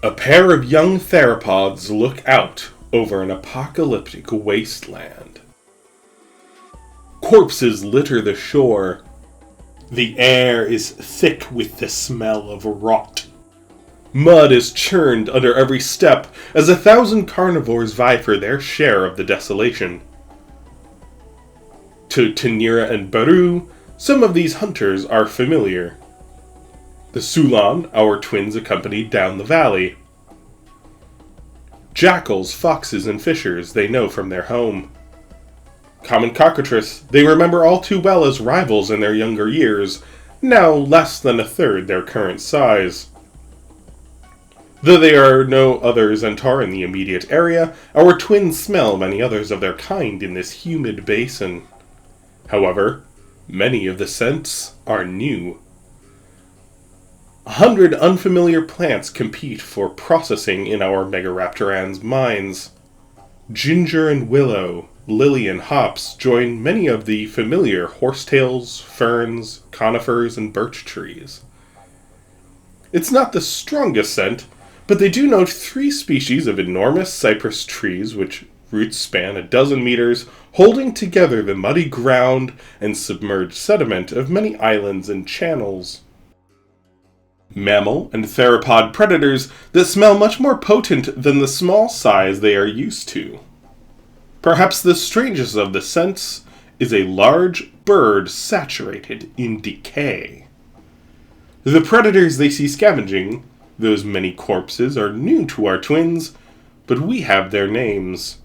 A pair of young theropods look out over an apocalyptic wasteland. Corpses litter the shore. The air is thick with the smell of rot. Mud is churned under every step as 1,000 carnivores vie for their share of the desolation. To Tenir'ha and Baru, some of these hunters are familiar. The Sulan, our twins accompanied down the valley. Jackals, foxes, and fishers they know from their home. Common cockatrice they remember all too well as rivals in their younger years, now less than a third their current size. Though there are no other Zentaur in the immediate area, our twins smell many others of their kind in this humid basin. However, many of the scents are new. 100 unfamiliar plants compete for processing in our Megaraptorans' minds. Ginger and willow, lily and hops join many of the familiar horsetails, ferns, conifers, and birch trees. It's not the strongest scent, but they do note 3 species of enormous cypress trees which roots span 12 meters, holding together the muddy ground and submerged sediment of many islands and channels. Mammal and theropod predators that smell much more potent than the small size they are used to. Perhaps the strangest of the scents is a large bird saturated in decay. The predators they see scavenging, those many corpses, are new to our twins, but we have their names.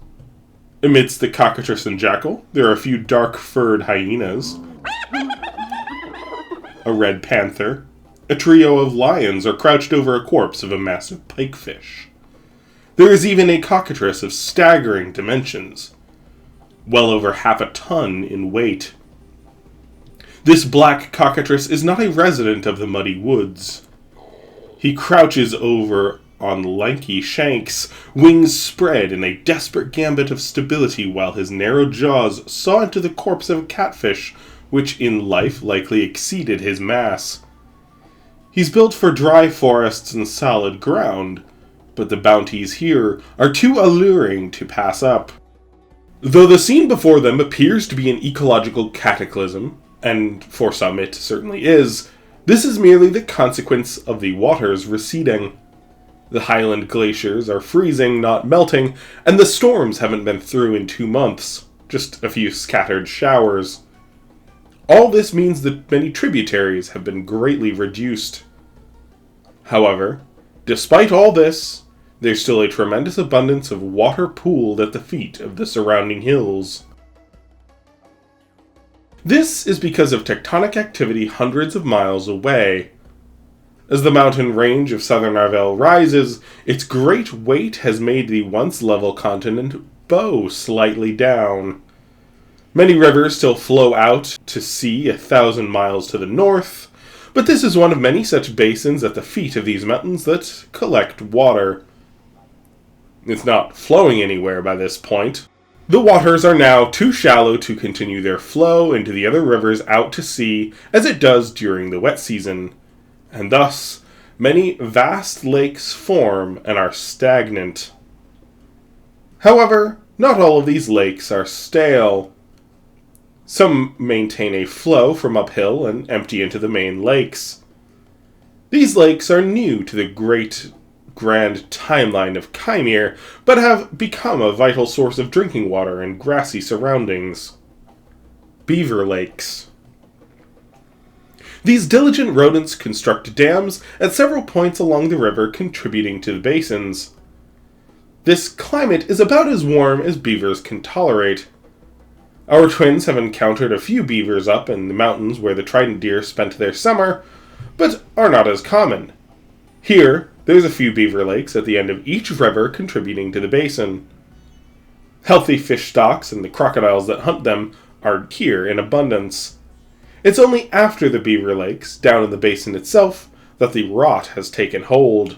Amidst the cockatrice and jackal, there are a few dark-furred hyenas, a red panther. A trio of lions are crouched over a corpse of a massive pikefish. There is even a cockatrice of staggering dimensions, well over half a ton in weight. This black cockatrice is not a resident of the muddy woods. He crouches over on lanky shanks, wings spread in a desperate gambit of stability while his narrow jaws saw into the corpse of a catfish, which in life likely exceeded his mass. He's built for dry forests and solid ground, but the bounties here are too alluring to pass up. Though the scene before them appears to be an ecological cataclysm, and for some it certainly is, this is merely the consequence of the waters receding. The highland glaciers are freezing, not melting, and the storms haven't been through in 2 months, just a few scattered showers. All this means that many tributaries have been greatly reduced. However, despite all this, there's still a tremendous abundance of water pooled at the feet of the surrounding hills. This is because of tectonic activity hundreds of miles away. As the mountain range of southern Arvel rises, its great weight has made the once level continent bow slightly down. Many rivers still flow out to sea 1,000 miles to the north, but this is one of many such basins at the feet of these mountains that collect water. It's not flowing anywhere by this point. The waters are now too shallow to continue their flow into the other rivers out to sea as it does during the wet season, and thus many vast lakes form and are stagnant. However, not all of these lakes are stale. Some maintain a flow from uphill and empty into the main lakes. These lakes are new to the grand timeline of Kaimere, but have become a vital source of drinking water in grassy surroundings. Beaver lakes. These diligent rodents construct dams at several points along the river, contributing to the basins. This climate is about as warm as beavers can tolerate. Our twins have encountered a few beavers up in the mountains where the trident deer spent their summer, but are not as common. Here, there's a few beaver lakes at the end of each river contributing to the basin. Healthy fish stocks and the crocodiles that hunt them are here in abundance. It's only after the beaver lakes, down in the basin itself, that the rot has taken hold.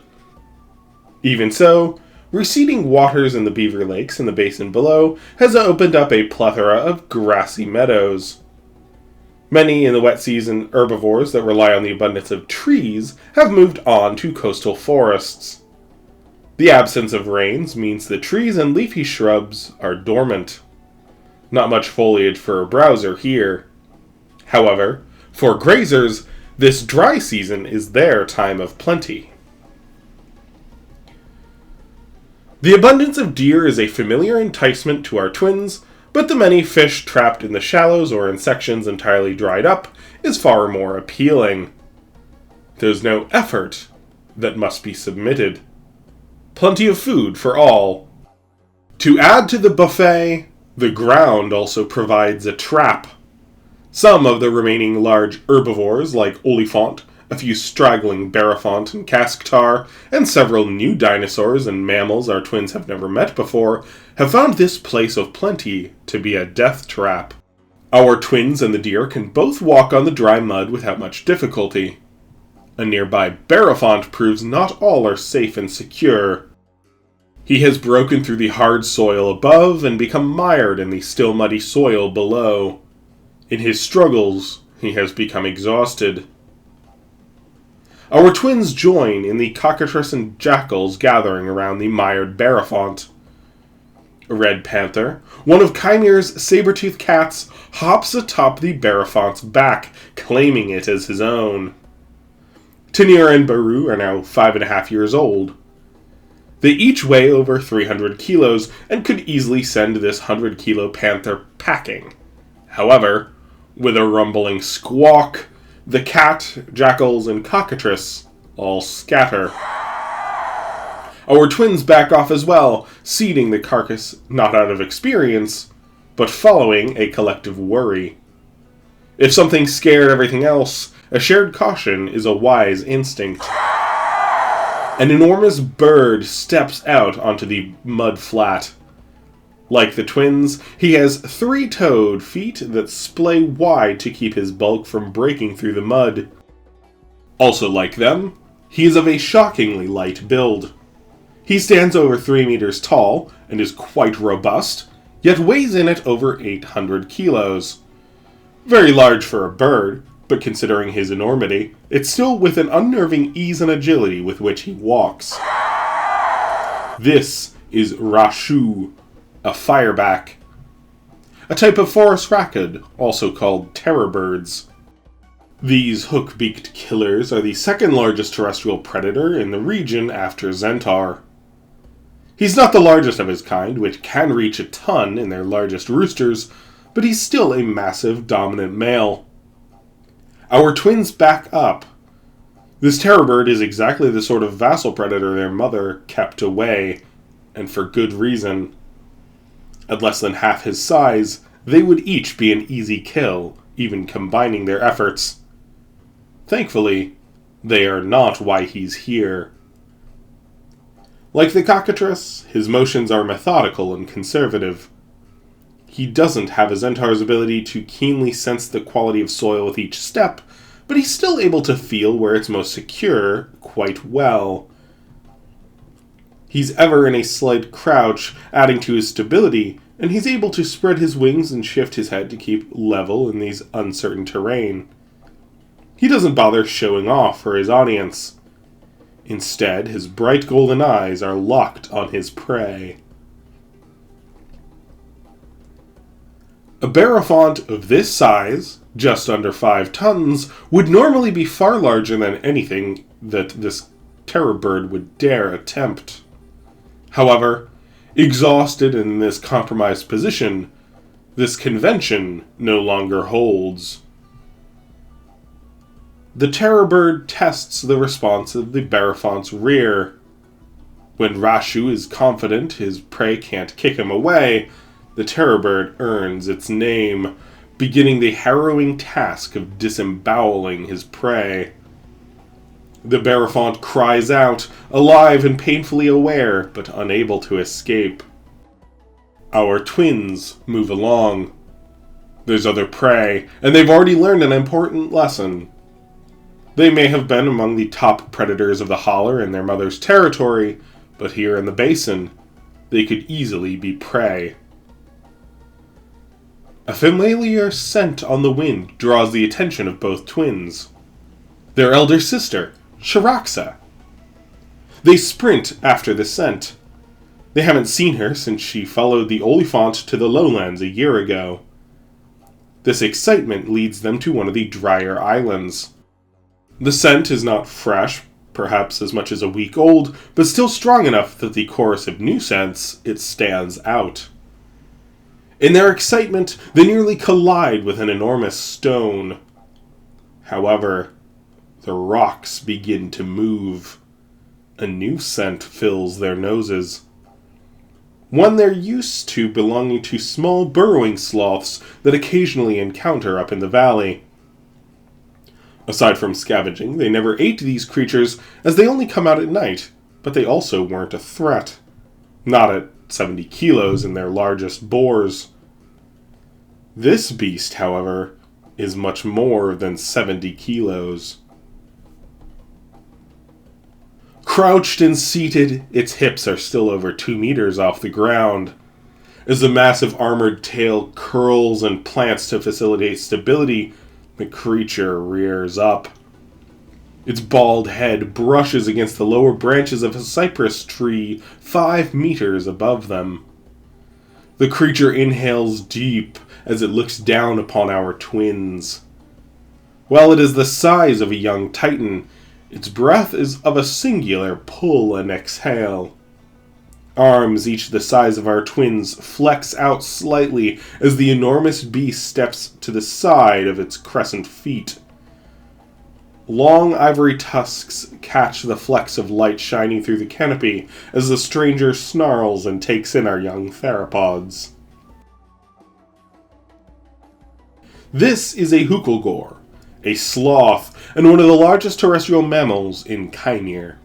Even so, receding waters in the beaver lakes and the basin below has opened up a plethora of grassy meadows. Many in the wet season herbivores that rely on the abundance of trees have moved on to coastal forests. The absence of rains means the trees and leafy shrubs are dormant. Not much foliage for a browser here. However, for grazers, this dry season is their time of plenty. The abundance of deer is a familiar enticement to our twins, but the many fish trapped in the shallows or in sections entirely dried up is far more appealing. There's no effort that must be submitted. Plenty of food for all. To add to the buffet, the ground also provides a trap. Some of the remaining large herbivores, like Oliphant, a few straggling Baraphont and Casctar, and several new dinosaurs and mammals our twins have never met before, have found this place of plenty to be a death trap. Our twins and the deer can both walk on the dry mud without much difficulty. A nearby Baraphont proves not all are safe and secure. He has broken through the hard soil above and become mired in the still muddy soil below. In his struggles, he has become exhausted. Our twins join in the cockatrice and jackals gathering around the mired Baraphont. A red panther, one of Kaimere's saber-toothed cats, hops atop the Baraphant's back, claiming it as his own. Tenir'ha and Baru are now 5.5 years old. They each weigh over 300 kilos and could easily send this 100-kilo panther packing. However, with a rumbling squawk, the cat, jackals, and cockatrice all scatter. Our twins back off as well, ceding the carcass not out of experience, but following a collective worry. If something scared everything else, a shared caution is a wise instinct. An enormous bird steps out onto the mud flat. Like the twins, he has 3-toed feet that splay wide to keep his bulk from breaking through the mud. Also like them, he is of a shockingly light build. He stands over 3 meters tall and is quite robust, yet weighs in at over 800 kilos. Very large for a bird, but considering his enormity, it's still with an unnerving ease and agility with which he walks. This is Rashu, a fireback. A type of forest raccoon, also called terror birds. These hook-beaked killers are the second largest terrestrial predator in the region after Zentaur. He's not the largest of his kind, which can reach a ton in their largest roosters, but he's still a massive dominant male. Our twins back up. This terror bird is exactly the sort of vassal predator their mother kept away, and for good reason. At less than half his size, they would each be an easy kill, even combining their efforts. Thankfully, they are not why he's here. Like the cockatrice, his motions are methodical and conservative. He doesn't have a Zentaur's ability to keenly sense the quality of soil with each step, but he's still able to feel where it's most secure quite well. He's ever in a slight crouch, adding to his stability, and he's able to spread his wings and shift his head to keep level in these uncertain terrain. He doesn't bother showing off for his audience. Instead, his bright golden eyes are locked on his prey. A Baraphont of this size, just under 5 tons, would normally be far larger than anything that this terror bird would dare attempt. However, exhausted and in this compromised position, this convention no longer holds. The terror bird tests the response of the Baraphant's rear. When Rashu is confident his prey can't kick him away, the terror bird earns its name, beginning the harrowing task of disemboweling his prey. The Baraphont cries out, alive and painfully aware, but unable to escape. Our twins move along. There's other prey, and they've already learned an important lesson. They may have been among the top predators of the holler in their mother's territory, but here in the basin, they could easily be prey. A familiar scent on the wind draws the attention of both twins. Their elder sister, Shiraxa. They sprint after the scent. They haven't seen her since she followed the Oliphant to the lowlands a year ago. This excitement leads them to one of the drier islands. The scent is not fresh, perhaps as much as a week old, but still strong enough that the chorus of new scents, it stands out. In their excitement, they nearly collide with an enormous stone. However, the rocks begin to move. A new scent fills their noses. One they're used to, belonging to small burrowing sloths that occasionally encounter up in the valley. Aside from scavenging, they never ate these creatures, as they only come out at night, but they also weren't a threat. Not at 70 kilos in their largest boars. This beast, however, is much more than 70 kilos. Crouched and seated, its hips are still over 2 meters off the ground. As the massive armored tail curls and plants to facilitate stability, the creature rears up. Its bald head brushes against the lower branches of a cypress tree 5 meters above them. The creature inhales deep as it looks down upon our twins. While it is the size of a young titan, its breath is of a singular pull and exhale. Arms each the size of our twins flex out slightly as the enormous beast steps to the side of its crescent feet. Long ivory tusks catch the flecks of light shining through the canopy as the stranger snarls and takes in our young theropods. This is a gore, a sloth, and one of the largest terrestrial mammals in Kaimere.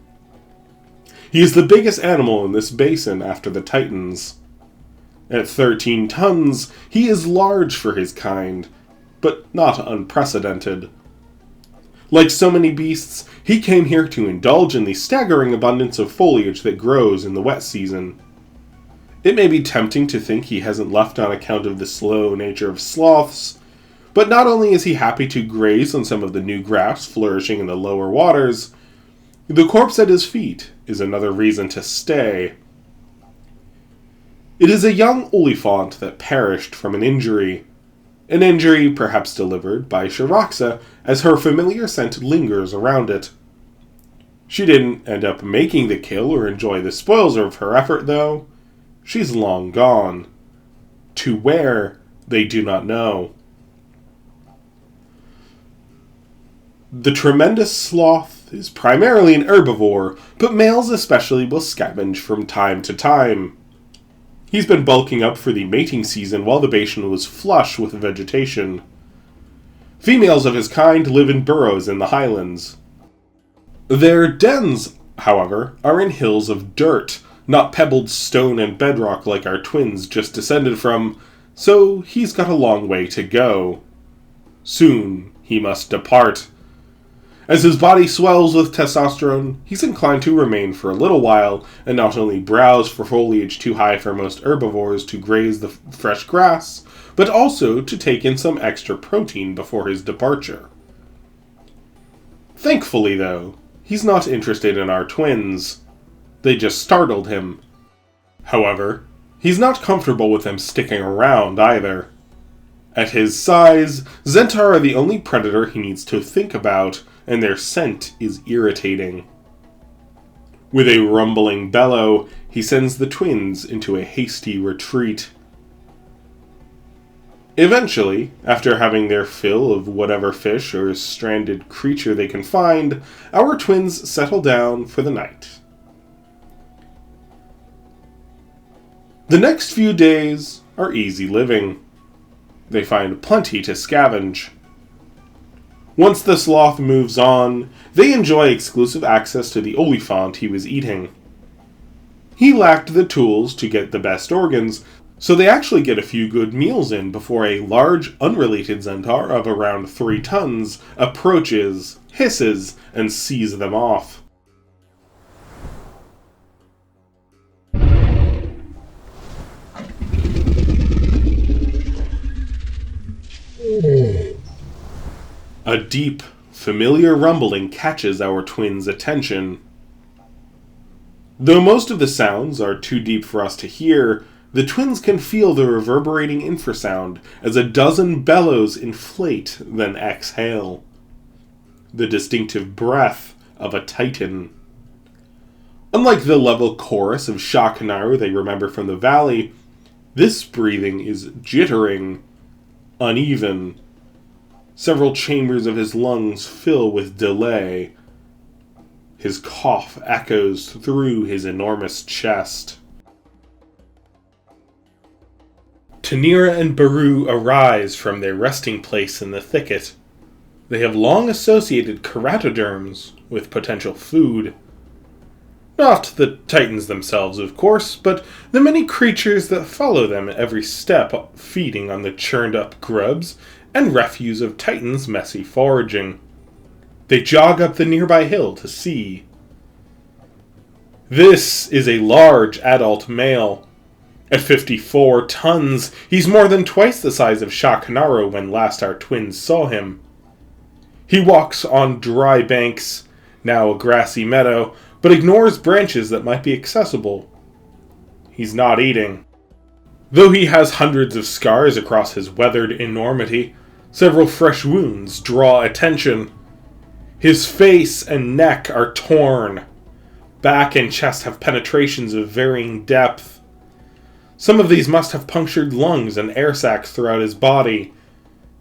He is the biggest animal in this basin after the titans. At 13 tons, he is large for his kind, but not unprecedented. Like so many beasts, he came here to indulge in the staggering abundance of foliage that grows in the wet season. It may be tempting to think he hasn't left on account of the slow nature of sloths, but not only is he happy to graze on some of the new grass flourishing in the lower waters, the corpse at his feet is another reason to stay. It is a young Oliphant that perished from an injury perhaps delivered by Shiraxa, as her familiar scent lingers around it. She didn't end up making the kill or enjoy the spoils of her effort, though. She's long gone. To where, they do not know. The tremendous sloth is primarily an herbivore, but males especially will scavenge from time to time. He's been bulking up for the mating season while the basin was flush with vegetation. Females of his kind live in burrows in the highlands. Their dens, however, are in hills of dirt, not pebbled stone and bedrock like our twins just descended from, so he's got a long way to go. Soon he must depart. As his body swells with testosterone, he's inclined to remain for a little while and not only browse for foliage too high for most herbivores to graze the fresh grass, but also to take in some extra protein before his departure. Thankfully, though, he's not interested in our twins. They just startled him. However, he's not comfortable with them sticking around either. At his size, Zentaur are the only predator he needs to think about, and their scent is irritating. With a rumbling bellow, he sends the twins into a hasty retreat. Eventually, after having their fill of whatever fish or stranded creature they can find, our twins settle down for the night. The next few days are easy living. They find plenty to scavenge. Once the sloth moves on, they enjoy exclusive access to the Oliphant he was eating. He lacked the tools to get the best organs, so they actually get a few good meals in before a large, unrelated Zentaur of around 3 tons approaches, hisses, and sees them off. A deep, familiar rumbling catches our twins' attention. Though most of the sounds are too deep for us to hear, the twins can feel the reverberating infrasound as a dozen bellows inflate, then exhale. The distinctive breath of a titan. Unlike the level chorus of Shakanaru they remember from the valley, this breathing is jittering, uneven. Several chambers of his lungs fill with delay. His cough echoes through his enormous chest. Tenir'ha and Baru arise from their resting place in the thicket. They have long associated keratoderms with potential food. Not the titans themselves, of course, but the many creatures that follow them at every step, feeding on the churned-up grubs and refuse of titans' messy foraging. They jog up the nearby hill to see. This is a large adult male. At 54 tons, he's more than twice the size of Shakanaru when last our twins saw him. He walks on dry banks, now a grassy meadow, but ignores branches that might be accessible. He's not eating. Though he has hundreds of scars across his weathered enormity, several fresh wounds draw attention. His face and neck are torn. Back and chest have penetrations of varying depth. Some of these must have punctured lungs and air sacs throughout his body.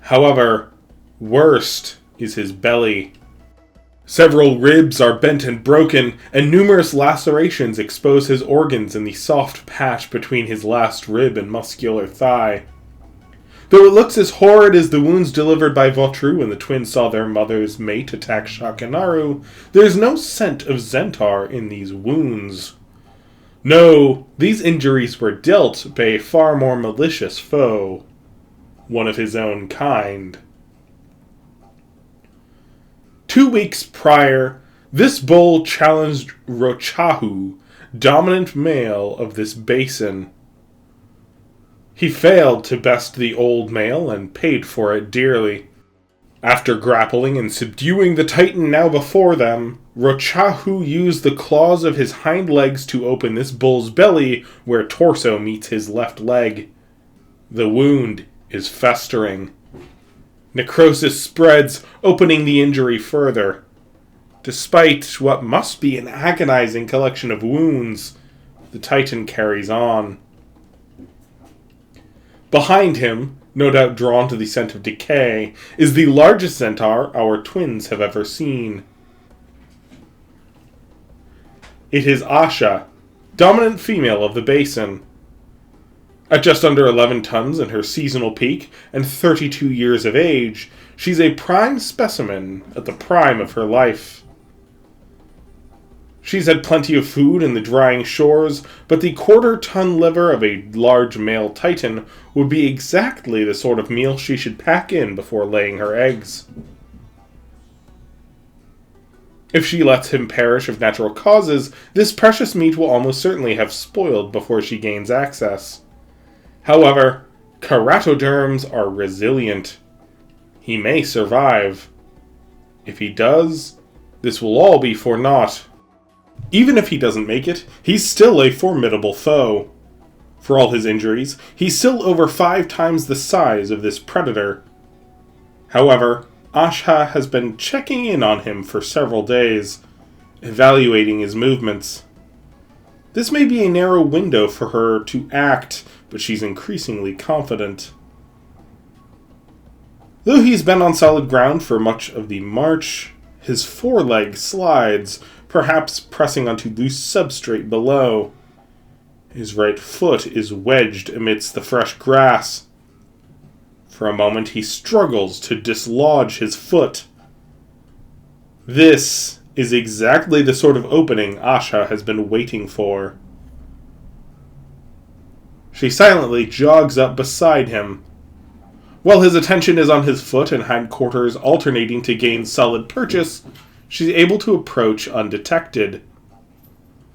However, worst is his belly. Several ribs are bent and broken, and numerous lacerations expose his organs in the soft patch between his last rib and muscular thigh. Though it looks as horrid as the wounds delivered by Vautru when the twins saw their mother's mate attack Shakanaru, there is no scent of Zentaur in these wounds. No, these injuries were dealt by a far more malicious foe, one of his own kind. 2 weeks prior, this bull challenged Rochahu, dominant male of this basin. He failed to best the old male and paid for it dearly. After grappling and subduing the titan now before them, Rochahu used the claws of his hind legs to open this bull's belly where torso meets his left leg. The wound is festering. Necrosis spreads, opening the injury further. Despite what must be an agonizing collection of wounds, the titan carries on. Behind him, no doubt drawn to the scent of decay, is the largest centaur our twins have ever seen. It is Asha, dominant female of the basin. At just under 11 tons in her seasonal peak and 32 years of age, she's a prime specimen at the prime of her life. She's had plenty of food in the drying shores, but the quarter-ton liver of a large male titan would be exactly the sort of meal she should pack in before laying her eggs. If she lets him perish of natural causes, this precious meat will almost certainly have spoiled before she gains access. However, keratoderms are resilient. He may survive. If he does, this will all be for naught. Even if he doesn't make it, he's still a formidable foe. For all his injuries, he's still over 5 times the size of this predator. However, Asha has been checking in on him for several days, evaluating his movements. This may be a narrow window for her to act, but she's increasingly confident. Though he's been on solid ground for much of the march, his foreleg slides, perhaps pressing onto loose substrate below. His right foot is wedged amidst the fresh grass. For a moment he struggles to dislodge his foot. This is exactly the sort of opening Asha has been waiting for. She silently jogs up beside him. While his attention is on his foot and hindquarters alternating to gain solid purchase, she's able to approach undetected.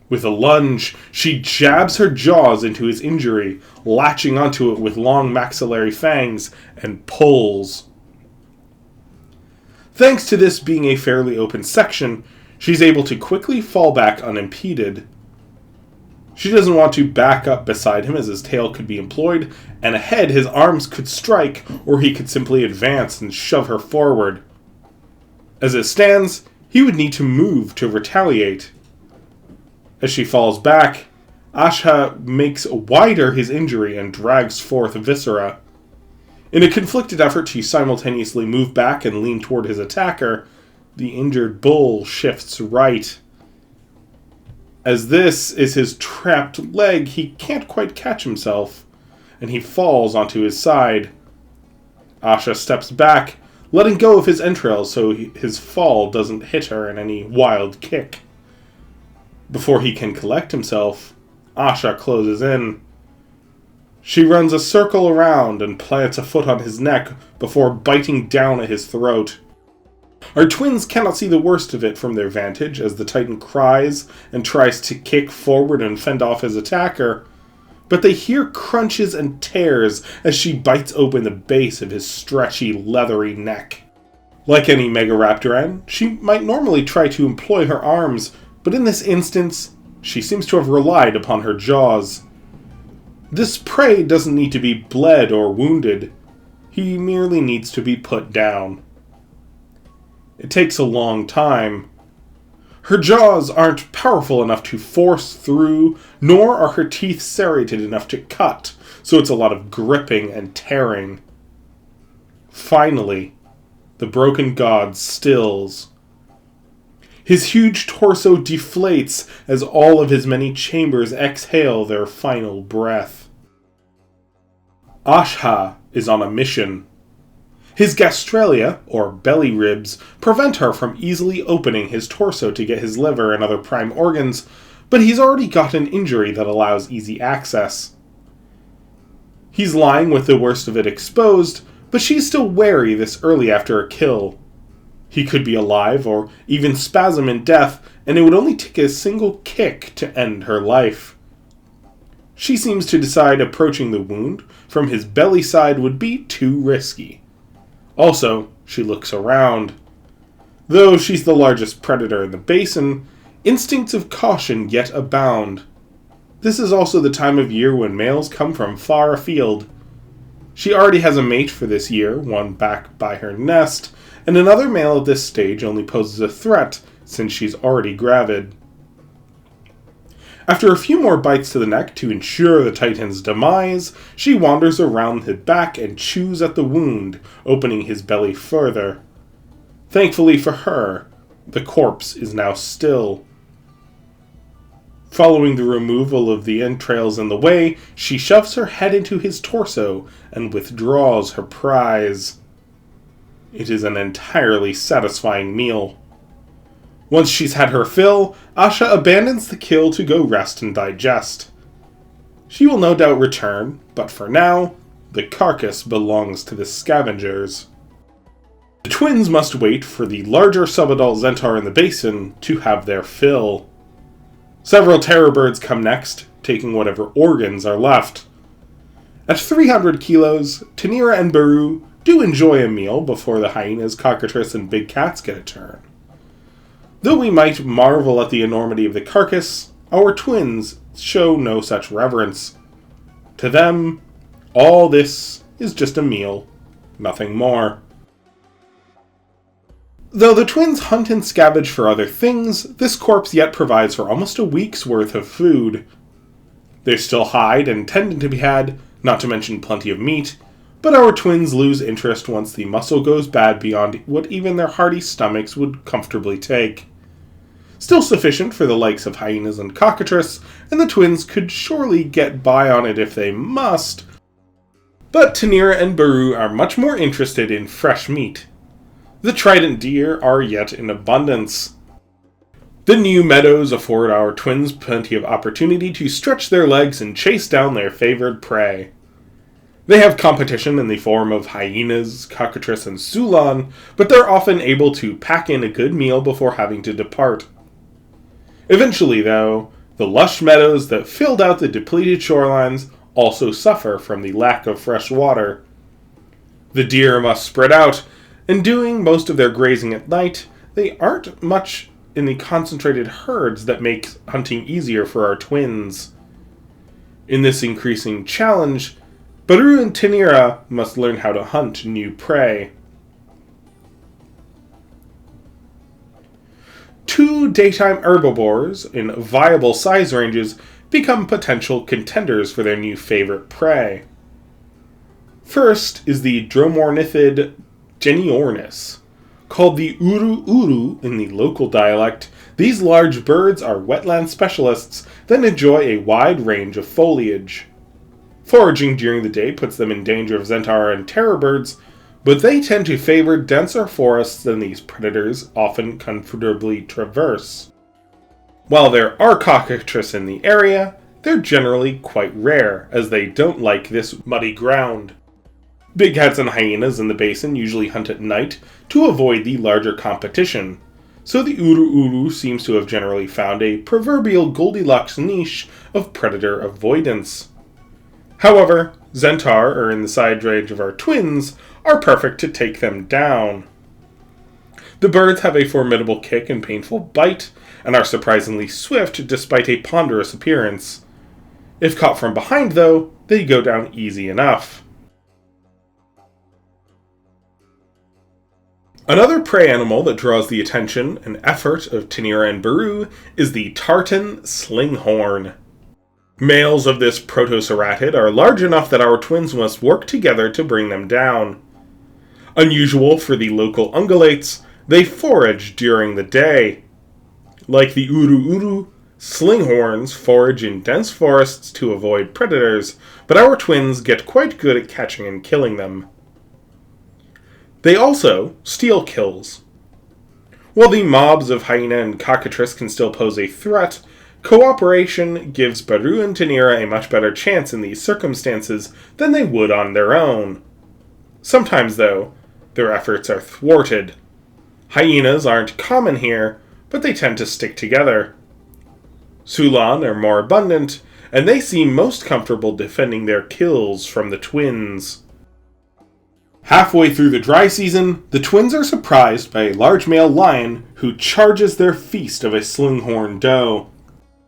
With a lunge, she jabs her jaws into his injury, latching onto it with long maxillary fangs, and pulls. Thanks to this being a fairly open section, she's able to quickly fall back unimpeded. She doesn't want to back up beside him as his tail could be employed, and ahead his arms could strike, or he could simply advance and shove her forward. As it stands, he would need to move to retaliate. As she falls back, Asha makes wider his injury and drags forth viscera. In a conflicted effort to simultaneously move back and lean toward his attacker, the injured bull shifts right. As this is his trapped leg, he can't quite catch himself, and he falls onto his side. Asha steps back, letting go of his entrails so his fall doesn't hit her in any wild kick. Before he can collect himself, Asha closes in. She runs a circle around and plants a foot on his neck before biting down at his throat. Our twins cannot see the worst of it from their vantage as the Titan cries and tries to kick forward and fend off his attacker, but they hear crunches and tears as she bites open the base of his stretchy, leathery neck. Like any Megaraptoran, she might normally try to employ her arms, but in this instance, she seems to have relied upon her jaws. This prey doesn't need to be bled or wounded. He merely needs to be put down. It takes a long time. Her jaws aren't powerful enough to force through, nor are her teeth serrated enough to cut, so it's a lot of gripping and tearing. Finally, the broken god stills. His huge torso deflates as all of his many chambers exhale their final breath. Asha is on a mission. His gastralia, or belly ribs, prevent her from easily opening his torso to get his liver and other prime organs, but he's already got an injury that allows easy access. He's lying with the worst of it exposed, but she's still wary this early after a kill. He could be alive, or even spasm in death, and it would only take a single kick to end her life. She seems to decide approaching the wound from his belly side would be too risky. Also, she looks around. Though she's the largest predator in the basin, instincts of caution yet abound. This is also the time of year when males come from far afield. She already has a mate for this year, one back by her nest, and another male at this stage only poses a threat since she's already gravid. After a few more bites to the neck to ensure the Titan's demise, she wanders around his back and chews at the wound, opening his belly further. Thankfully for her, the corpse is now still. Following the removal of the entrails in the way, she shoves her head into his torso and withdraws her prize. It is an entirely satisfying meal. Once she's had her fill, Asha abandons the kill to go rest and digest. She will no doubt return, but for now, the carcass belongs to the scavengers. The twins must wait for the larger subadult Zentaur in the basin to have their fill. Several terror birds come next, taking whatever organs are left. At 300 kilos, Tenir'ha and Baru do enjoy a meal before the hyenas, cockatrice, and big cats get a turn. Though we might marvel at the enormity of the carcass, our twins show no such reverence. To them, all this is just a meal, nothing more. Though the twins hunt and scavenge for other things, this corpse yet provides for almost a week's worth of food. There's still hide and tendon to be had, not to mention plenty of meat, but our twins lose interest once the muscle goes bad beyond what even their hearty stomachs would comfortably take. Still sufficient for the likes of hyenas and cockatrice, and the twins could surely get by on it if they must, but Tenir'ha and Baru are much more interested in fresh meat. The trident deer are yet in abundance. The new meadows afford our twins plenty of opportunity to stretch their legs and chase down their favored prey. They have competition in the form of hyenas, cockatrice, and sulan, but they're often able to pack in a good meal before having to depart. Eventually, though, the lush meadows that filled out the depleted shorelines also suffer from the lack of fresh water. The deer must spread out, and doing most of their grazing at night, they aren't much in the concentrated herds that make hunting easier for our twins. In this increasing challenge, Baru and Tenir'ha must learn how to hunt new prey. 2 daytime herbivores in viable size ranges become potential contenders for their new favorite prey. First is the dromornithid Geniornis. Called the uru uru in the local dialect, these large birds are wetland specialists that enjoy a wide range of foliage. Foraging during the day puts them in danger of Zentaur and terror birds, but they tend to favor denser forests than these predators often comfortably traverse. While there are cockatrices in the area, they're generally quite rare, as they don't like this muddy ground. Big cats and hyenas in the basin usually hunt at night to avoid the larger competition, so the uru uru seems to have generally found a proverbial Goldilocks niche of predator avoidance. However, Zentaur, or in the side range of our twins, are perfect to take them down. The birds have a formidable kick and painful bite, and are surprisingly swift despite a ponderous appearance. If caught from behind, though, they go down easy enough. Another prey animal that draws the attention and effort of Tenir'ha and Baru is the tartan slinghorn. Males of this protoceratid are large enough that our twins must work together to bring them down. Unusual for the local ungulates, they forage during the day. Like the uru uru, slinghorns forage in dense forests to avoid predators, but our twins get quite good at catching and killing them. They also steal kills. While the mobs of hyena and cockatrice can still pose a threat, cooperation gives Baru and Tenir'ha a much better chance in these circumstances than they would on their own. Sometimes, though, their efforts are thwarted. Hyenas aren't common here, but they tend to stick together. Sulan are more abundant, and they seem most comfortable defending their kills from the twins. Halfway through the dry season, the twins are surprised by a large male lion who charges their feast of a slinghorn doe.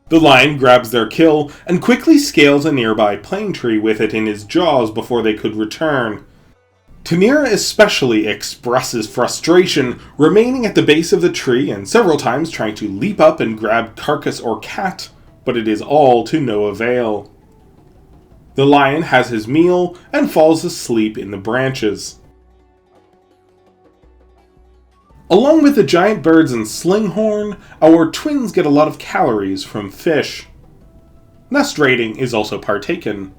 The lion grabs their kill and quickly scales a nearby plane tree with it in his jaws before they could return. Tenir'ha especially expresses frustration, remaining at the base of the tree and several times trying to leap up and grab carcass or cat, but it is all to no avail. The lion has his meal and falls asleep in the branches. Along with the giant birds and slinghorn, our twins get a lot of calories from fish. Nest raiding is also partaken.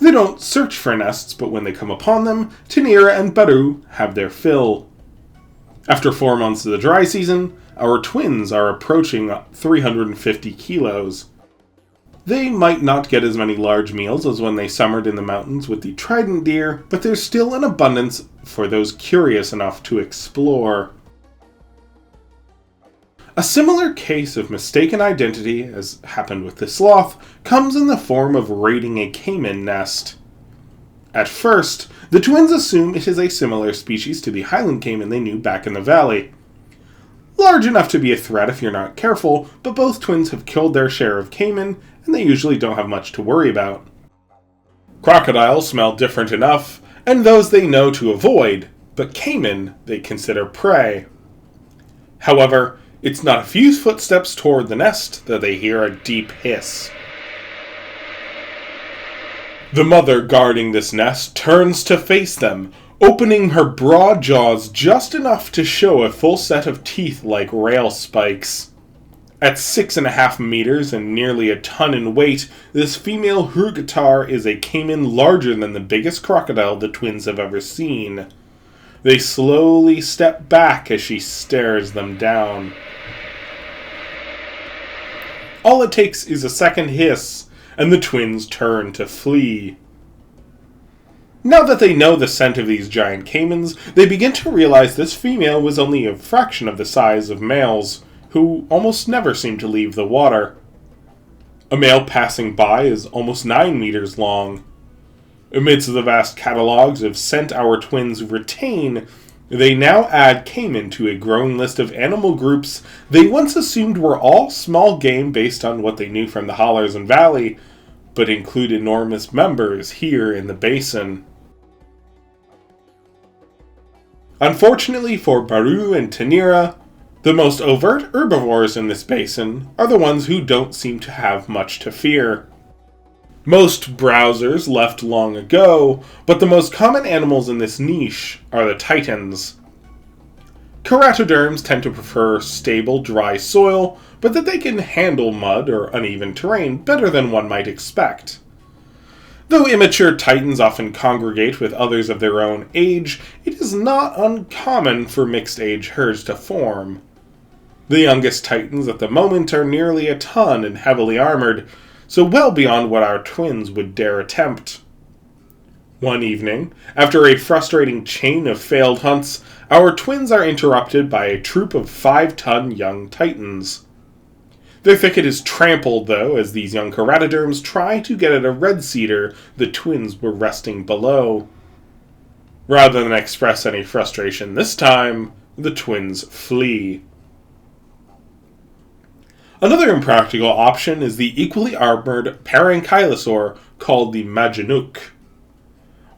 They don't search for nests, but when they come upon them, Tenir'ha and Baru have their fill. After 4 months of the dry season, our twins are approaching 350 kilos. They might not get as many large meals as when they summered in the mountains with the trident deer, but there's still an abundance for those curious enough to explore. A similar case of mistaken identity, as happened with the sloth, comes in the form of raiding a caiman nest. At first, the twins assume it is a similar species to the Highland caiman they knew back in the valley. Large enough to be a threat if you're not careful, but both twins have killed their share of caiman, and they usually don't have much to worry about. Crocodiles smell different enough, and those they know to avoid, but caiman they consider prey. However, it's not a few footsteps toward the nest that they hear a deep hiss. The mother guarding this nest turns to face them, opening her broad jaws just enough to show a full set of teeth like rail spikes. At 6.5 meters and nearly a ton in weight, this female Hurgatar is a caiman larger than the biggest crocodile the twins have ever seen. They slowly step back as she stares them down. All it takes is a second hiss, and the twins turn to flee. Now that they know the scent of these giant caimans, they begin to realize this female was only a fraction of the size of males, who almost never seem to leave the water. A male passing by is almost 9 meters long. Amidst the vast catalogs of scent our twins retain, they now add caiman to a growing list of animal groups they once assumed were all small game based on what they knew from the hollers and valley, but include enormous members here in the basin. Unfortunately for Baru and Tenir'ha, the most overt herbivores in this basin are the ones who don't seem to have much to fear. Most browsers left long ago, but the most common animals in this niche are the titans. Keratoderms tend to prefer stable, dry soil, but that they can handle mud or uneven terrain better than one might expect. Though immature titans often congregate with others of their own age, it is not uncommon for mixed-age herds to form. The youngest titans at the moment are nearly a ton and heavily armored, so well beyond what our twins would dare attempt. One evening, after a frustrating chain of failed hunts, our twins are interrupted by a troop of 5-ton young titans. Their thicket is trampled, though, as these young keratoderms try to get at a red cedar the twins were resting below. Rather than express any frustration this time, the twins flee. Another impractical option is the equally armored parankylosaur called the Majanook.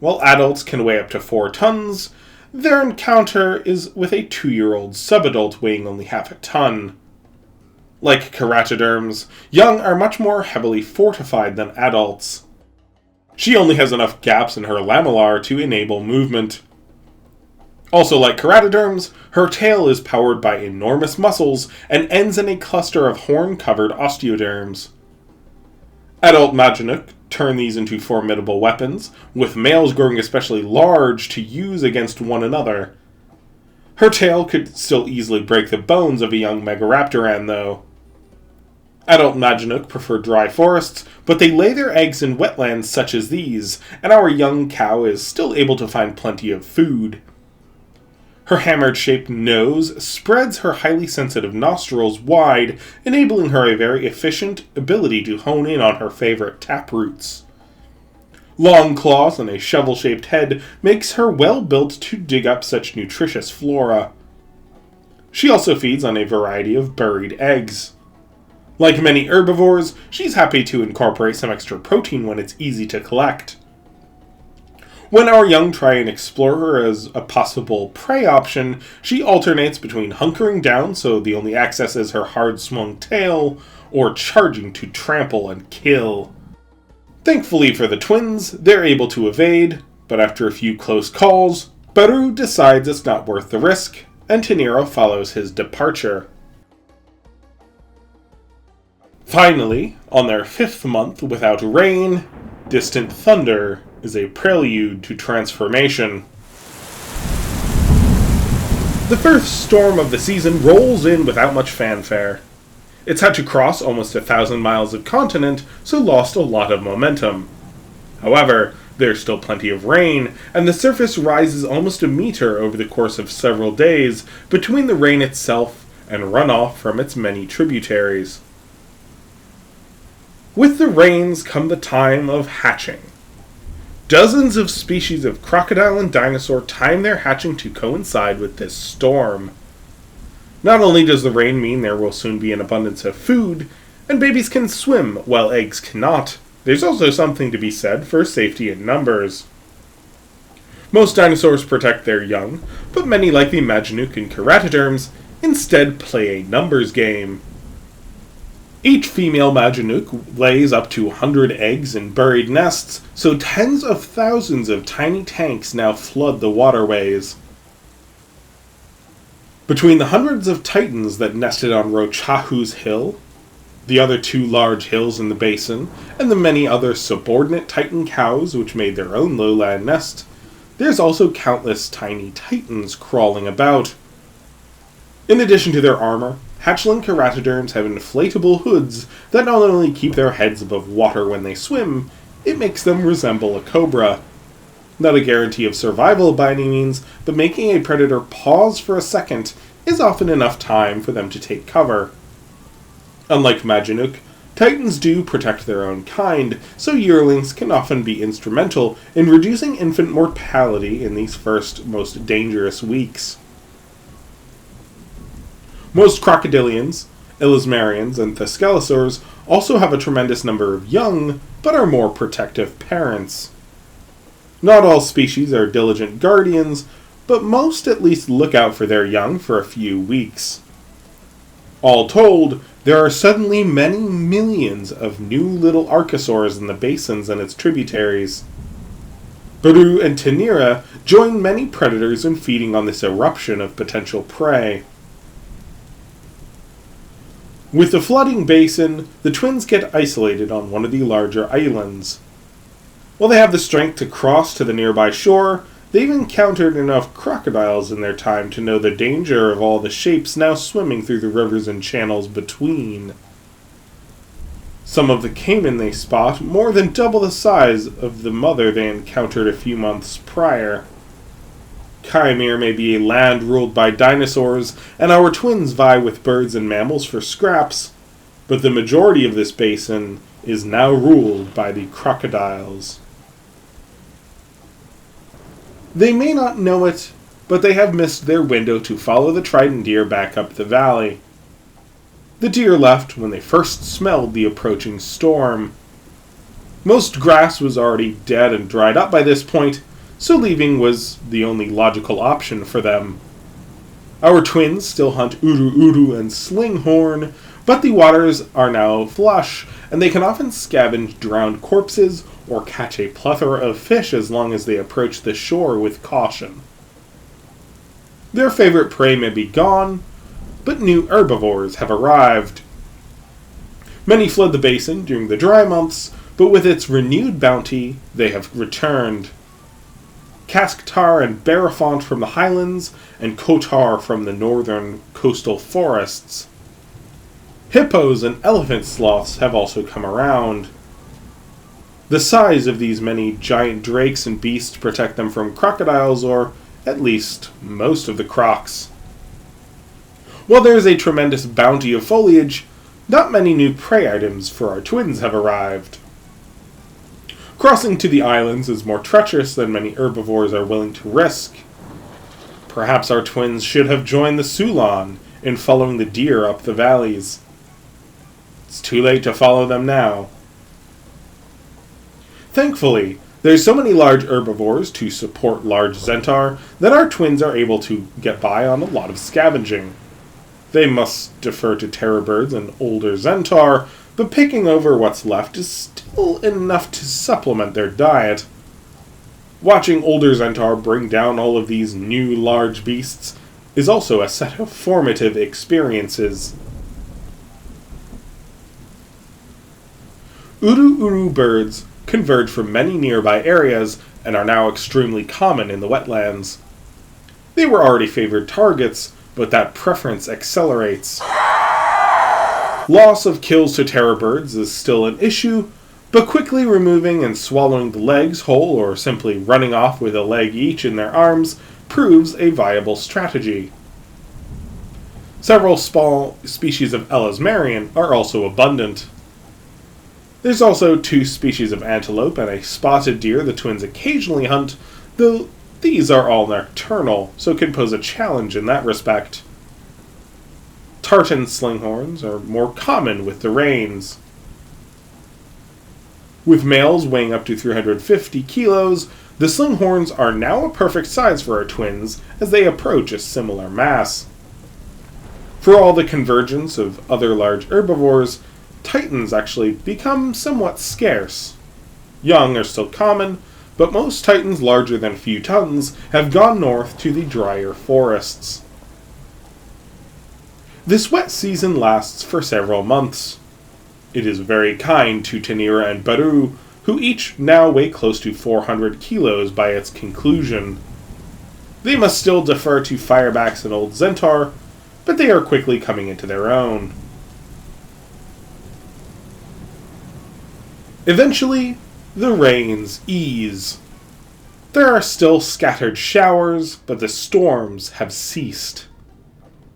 While adults can weigh up to 4 tons, their encounter is with a 2-year-old subadult weighing only half a ton. Like keratoderms, young are much more heavily fortified than adults. She only has enough gaps in her lamellar to enable movement. Also like keratoderms, her tail is powered by enormous muscles and ends in a cluster of horn-covered osteoderms. Adult Majanook turn these into formidable weapons, with males growing especially large to use against one another. Her tail could still easily break the bones of a young Megaraptoran, though. Adult Majanook prefer dry forests, but they lay their eggs in wetlands such as these, and our young cow is still able to find plenty of food. Her hammered-shaped nose spreads her highly sensitive nostrils wide, enabling her a very efficient ability to hone in on her favorite taproots. Long claws and a shovel-shaped head makes her well built to dig up such nutritious flora. She also feeds on a variety of buried eggs. Like many herbivores, she's happy to incorporate some extra protein when it's easy to collect. When our young try and explore her as a possible prey option, she alternates between hunkering down so the only access is her hard-swung tail, or charging to trample and kill. Thankfully for the twins, they're able to evade, but after a few close calls, Baru decides it's not worth the risk, and Tenir'ha follows his departure. Finally, on their 5th month without rain, distant thunder is a prelude to transformation. The first storm of the season rolls in without much fanfare. It's had to cross almost 1,000 miles of continent, so lost a lot of momentum. However, there's still plenty of rain, and the surface rises almost a meter over the course of several days between the rain itself and runoff from its many tributaries. With the rains come the time of hatching. Dozens of species of crocodile and dinosaur time their hatching to coincide with this storm. Not only does the rain mean there will soon be an abundance of food, and babies can swim while eggs cannot, there's also something to be said for safety in numbers. Most dinosaurs protect their young, but many like the Majanook and keratoderms instead play a numbers game. Each female Majanook lays up to 100 eggs in buried nests, so tens of thousands of tiny tanks now flood the waterways. Between the hundreds of titans that nested on Rochahu's hill, the other 2 large hills in the basin, and the many other subordinate titan cows which made their own lowland nest, there's also countless tiny titans crawling about. In addition to their armor, hatchling keratoderms have inflatable hoods that not only keep their heads above water when they swim, it makes them resemble a cobra. Not a guarantee of survival by any means, but making a predator pause for a second is often enough time for them to take cover. Unlike Majanook, titans do protect their own kind, so yearlings can often be instrumental in reducing infant mortality in these first, most dangerous weeks. Most crocodilians, elasmarians, and thescelosaurs also have a tremendous number of young, but are more protective parents. Not all species are diligent guardians, but most at least look out for their young for a few weeks. All told, there are suddenly many millions of new little archosaurs in the basins and its tributaries. Baru and Tenir'ha join many predators in feeding on this eruption of potential prey. With the flooding basin, the twins get isolated on one of the larger islands. While they have the strength to cross to the nearby shore, they've encountered enough crocodiles in their time to know the danger of all the shapes now swimming through the rivers and channels between. Some of the caiman they spot more than double the size of the mother they encountered a few months prior. Kaimere may be a land ruled by dinosaurs, and our twins vie with birds and mammals for scraps, but the majority of this basin is now ruled by the crocodiles. They may not know it, but they have missed their window to follow the trident deer back up the valley. The deer left when they first smelled the approaching storm. Most grass was already dead and dried up by this point, so leaving was the only logical option for them. Our twins still hunt uru and slinghorn, but the waters are now flush, and they can often scavenge drowned corpses or catch a plethora of fish as long as they approach the shore with caution. Their favorite prey may be gone, but new herbivores have arrived. Many fled the basin during the dry months, but with its renewed bounty, they have returned. Zentaur and Baru from the highlands, and kotar from the northern coastal forests. Hippos and elephant sloths have also come around. The size of these many giant drakes and beasts protect them from crocodiles, or at least most of the crocs. While there is a tremendous bounty of foliage, not many new prey items for our twins have arrived. Crossing to the islands is more treacherous than many herbivores are willing to risk. Perhaps our twins should have joined the Sulan in following the deer up the valleys. It's too late to follow them now. Thankfully, there's so many large herbivores to support large Zentaur that our twins are able to get by on a lot of scavenging. They must defer to terror birds and older Zentaur, but picking over what's left is still enough to supplement their diet. Watching older Zentaur bring down all of these new large beasts is also a set of formative experiences. Uru birds converge from many nearby areas and are now extremely common in the wetlands. They were already favored targets, but that preference accelerates. Loss of kills to terror birds is still an issue, but quickly removing and swallowing the legs whole or simply running off with a leg each in their arms proves a viable strategy. Several small species of Elasmarian are also abundant. There's also 2 species of antelope and a spotted deer the twins occasionally hunt, though these are all nocturnal, so can pose a challenge in that respect. Tartan slinghorns are more common with the rains. With males weighing up to 350 kilos, the slinghorns are now a perfect size for our twins as they approach a similar mass. For all the convergence of other large herbivores, titans actually become somewhat scarce. Young are still common, but most titans larger than a few tons have gone north to the drier forests. This wet season lasts for several months. It is very kind to Tenir'ha and Baru, who each now weigh close to 400 kilos by its conclusion. They must still defer to firebacks and old Zentaur, but they are quickly coming into their own. Eventually, the rains ease. There are still scattered showers, but the storms have ceased.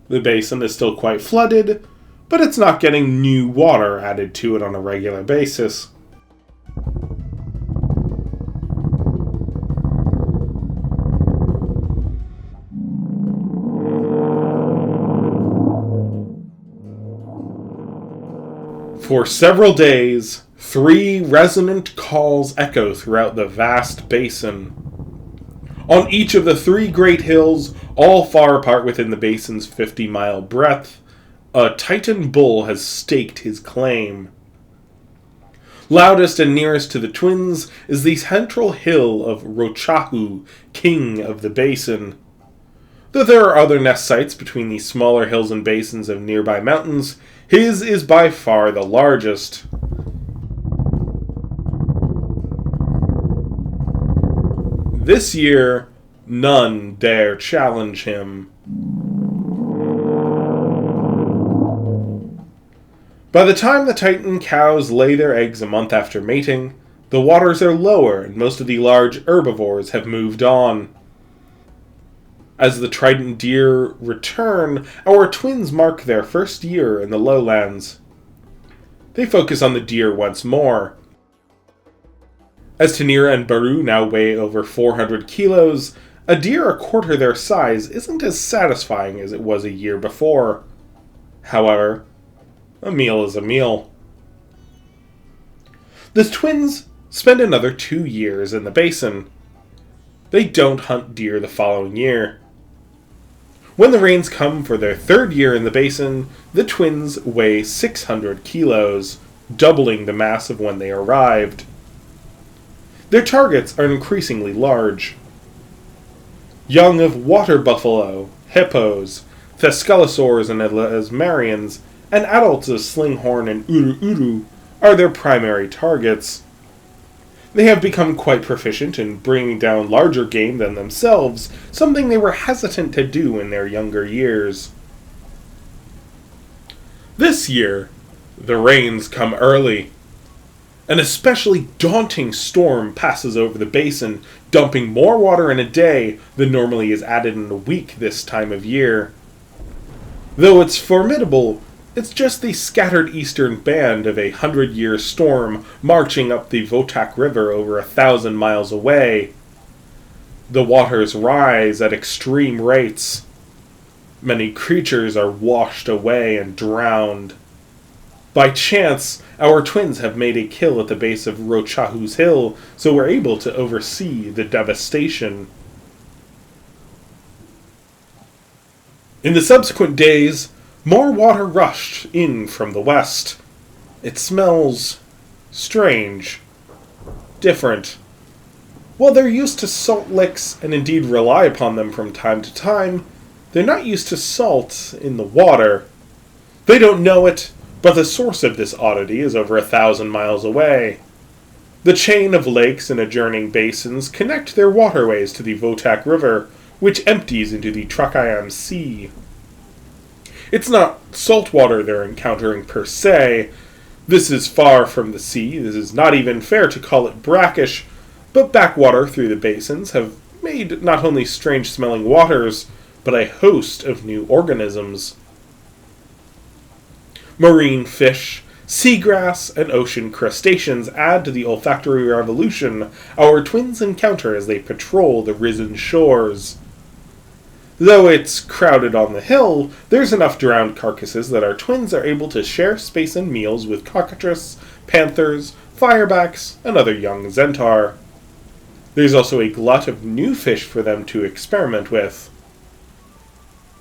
The basin is still quite flooded, but it's not getting new water added to it on a regular basis. For several days, 3 resonant calls echo throughout the vast basin. On each of the 3 great hills, all far apart within the basin's 50-mile breadth, a Titan bull has staked his claim. Loudest and nearest to the twins is the central hill of Rochahu, king of the basin. Though there are other nest sites between the smaller hills and basins of nearby mountains, his is by far the largest. This year, none dare challenge him. By the time the Titan cows lay their eggs a month after mating, the waters are lower and most of the large herbivores have moved on. As the trident deer return, our twins mark their first year in the lowlands. They focus on the deer once more. As Tenir'ha and Baru now weigh over 400 kilos, a deer a quarter their size isn't as satisfying as it was a year before. However, a meal is a meal. The twins spend another 2 years in the basin. They don't hunt deer the following year. When the rains come for their 3rd year in the basin, the twins weigh 600 kilos, doubling the mass of when they arrived. Their targets are increasingly large. Young of water buffalo, hippos, thescelosaurs and elasmarians, and adults of slinghorn and uru are their primary targets. They have become quite proficient in bringing down larger game than themselves, something they were hesitant to do in their younger years. This year, the rains come early. An especially daunting storm passes over the basin, dumping more water in a day than normally is added in a week this time of year. Though it's formidable, it's just the scattered eastern band of a 100-year storm marching up the Votak River over 1,000 miles away. The waters rise at extreme rates. Many creatures are washed away and drowned. By chance, our twins have made a kill at the base of Rochahu's hill, so we're able to oversee the devastation. In the subsequent days, more water rushed in from the west. It smells strange, different. While they're used to salt licks and indeed rely upon them from time to time, they're not used to salt in the water. They don't know it, but the source of this oddity is over 1,000 miles away. The chain of lakes and adjoining basins connect their waterways to the Votak River, which empties into the Trachayam Sea. It's not salt water they're encountering per se. This is far from the sea. This is not even fair to call it brackish, but backwater through the basins have made not only strange-smelling waters, but a host of new organisms. Marine fish, seagrass, and ocean crustaceans add to the olfactory revolution our twins encounter as they patrol the risen shores. Though it's crowded on the hill, there's enough drowned carcasses that our twins are able to share space and meals with cockatrice, panthers, firebacks, and other young Zentaur. There's also a glut of new fish for them to experiment with.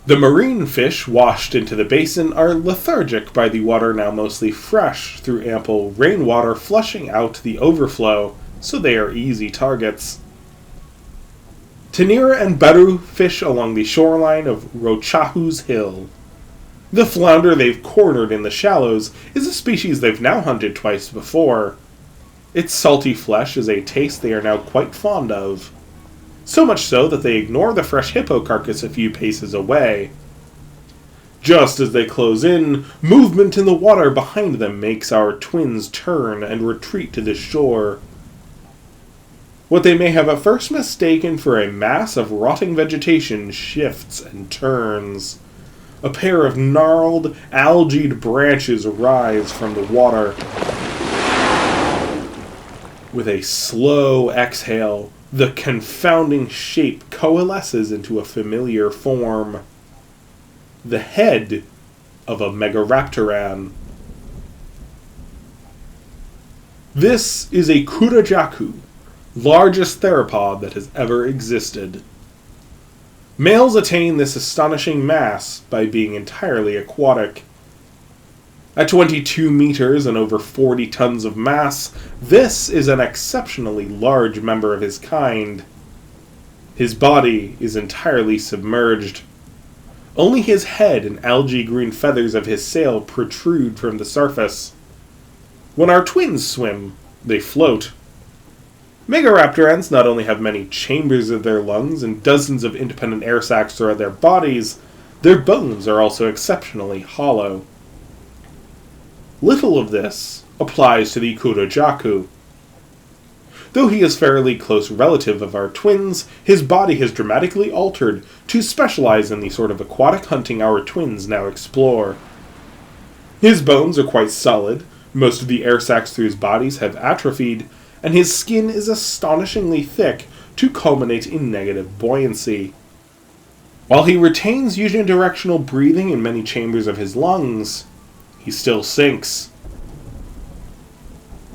The marine fish washed into the basin are lethargic by the water now mostly fresh through ample rainwater flushing out the overflow, so they are easy targets. Tenir'ha and Baru fish along the shoreline of Rochahu's hill. The flounder they've cornered in the shallows is a species they've now hunted twice before. Its salty flesh is a taste they are now quite fond of. So much so that they ignore the fresh hippo carcass a few paces away. Just as they close in, movement in the water behind them makes our twins turn and retreat to the shore. What they may have at first mistaken for a mass of rotting vegetation shifts and turns. A pair of gnarled, algaed branches rise from the water. With a slow exhale, the confounding shape coalesces into a familiar form. The head of a Megaraptoran. This is a kurajaku, largest theropod that has ever existed. Males attain this astonishing mass by being entirely aquatic. At 22 meters and over 40 tons of mass, this is an exceptionally large member of his kind. His body is entirely submerged. Only his head and algae-green feathers of his sail protrude from the surface. When our twins swim, they float. Megaraptorans not only have many chambers of their lungs and dozens of independent air sacs throughout their bodies, their bones are also exceptionally hollow. Little of this applies to the kurajaku. Though he is fairly close relative of our twins, his body has dramatically altered to specialize in the sort of aquatic hunting our twins now explore. His bones are quite solid, most of the air sacs through his bodies have atrophied, and his skin is astonishingly thick to culminate in negative buoyancy. While he retains unidirectional breathing in many chambers of his lungs, he still sinks.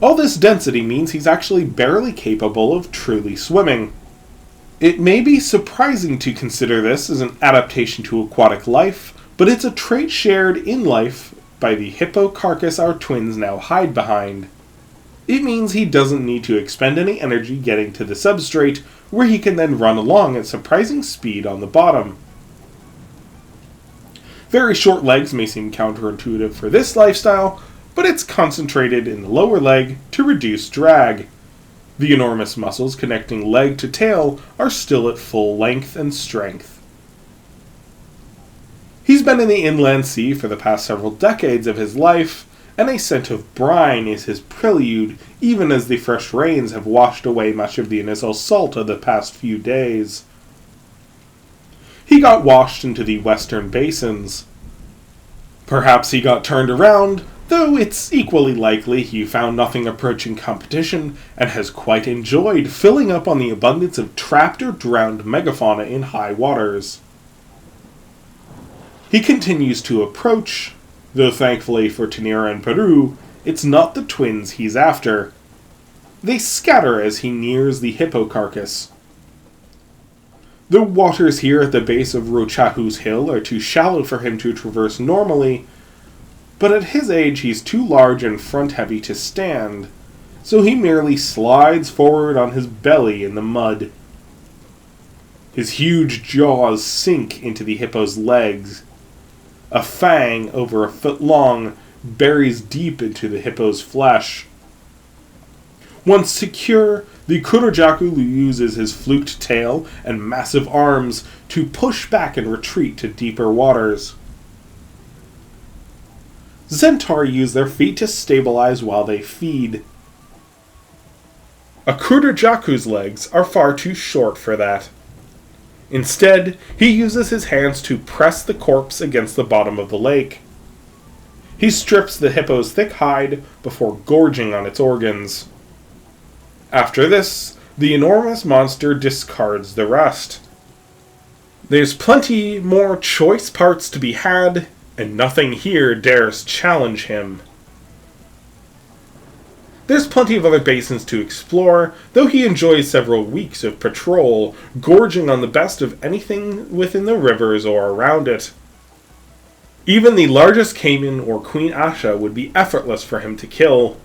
All this density means he's actually barely capable of truly swimming. It may be surprising to consider this as an adaptation to aquatic life, but it's a trait shared in life by the hippo carcass our twins now hide behind. It means he doesn't need to expend any energy getting to the substrate, where he can then run along at surprising speed on the bottom. Very short legs may seem counterintuitive for this lifestyle, but it's concentrated in the lower leg to reduce drag. The enormous muscles connecting leg to tail are still at full length and strength. He's been in the inland sea for the past several decades of his life, and a scent of brine is his prelude, even as the fresh rains have washed away much of the initial salt of the past few days. He got washed into the western basins. Perhaps he got turned around, though it's equally likely he found nothing approaching competition and has quite enjoyed filling up on the abundance of trapped or drowned megafauna in high waters. He continues to approach, though thankfully for Tenir'ha and Baru, it's not the twins he's after. They scatter as he nears the hippo carcass. The waters here at the base of Rochahu's hill are too shallow for him to traverse normally, but at his age he's too large and front-heavy to stand, so he merely slides forward on his belly in the mud. His huge jaws sink into the hippo's legs. A fang, over a foot long, buries deep into the hippo's flesh. Once secure, the kurajaku uses his fluked tail and massive arms to push back and retreat to deeper waters. Zentaur use their feet to stabilize while they feed. A kurajaku's legs are far too short for that. Instead, he uses his hands to press the corpse against the bottom of the lake. He strips the hippo's thick hide before gorging on its organs. After this, the enormous monster discards the rest. There's plenty more choice parts to be had, and nothing here dares challenge him. There's plenty of other basins to explore, though he enjoys several weeks of patrol, gorging on the best of anything within the rivers or around it. Even the largest caiman or Queen Asha would be effortless for him to kill.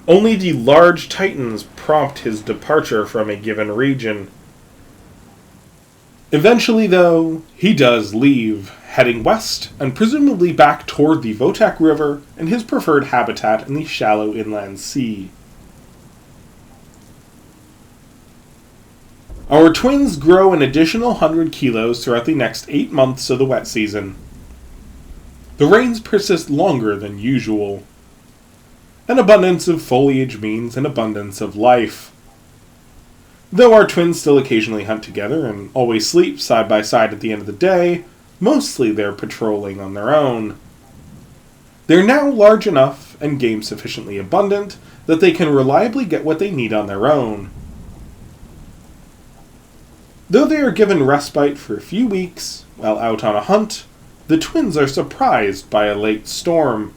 Only the large titans prompt his departure from a given region. Eventually, though, he does leave, heading west and presumably back toward the Votak River and his preferred habitat in the shallow inland sea. Our twins grow an additional 100 kilos throughout the next 8 months of the wet season. The rains persist longer than usual. An abundance of foliage means an abundance of life. Though our twins still occasionally hunt together and always sleep side by side at the end of the day, mostly they're patrolling on their own. They're now large enough and game sufficiently abundant that they can reliably get what they need on their own. Though they are given respite for a few weeks while out on a hunt, the twins are surprised by a late storm.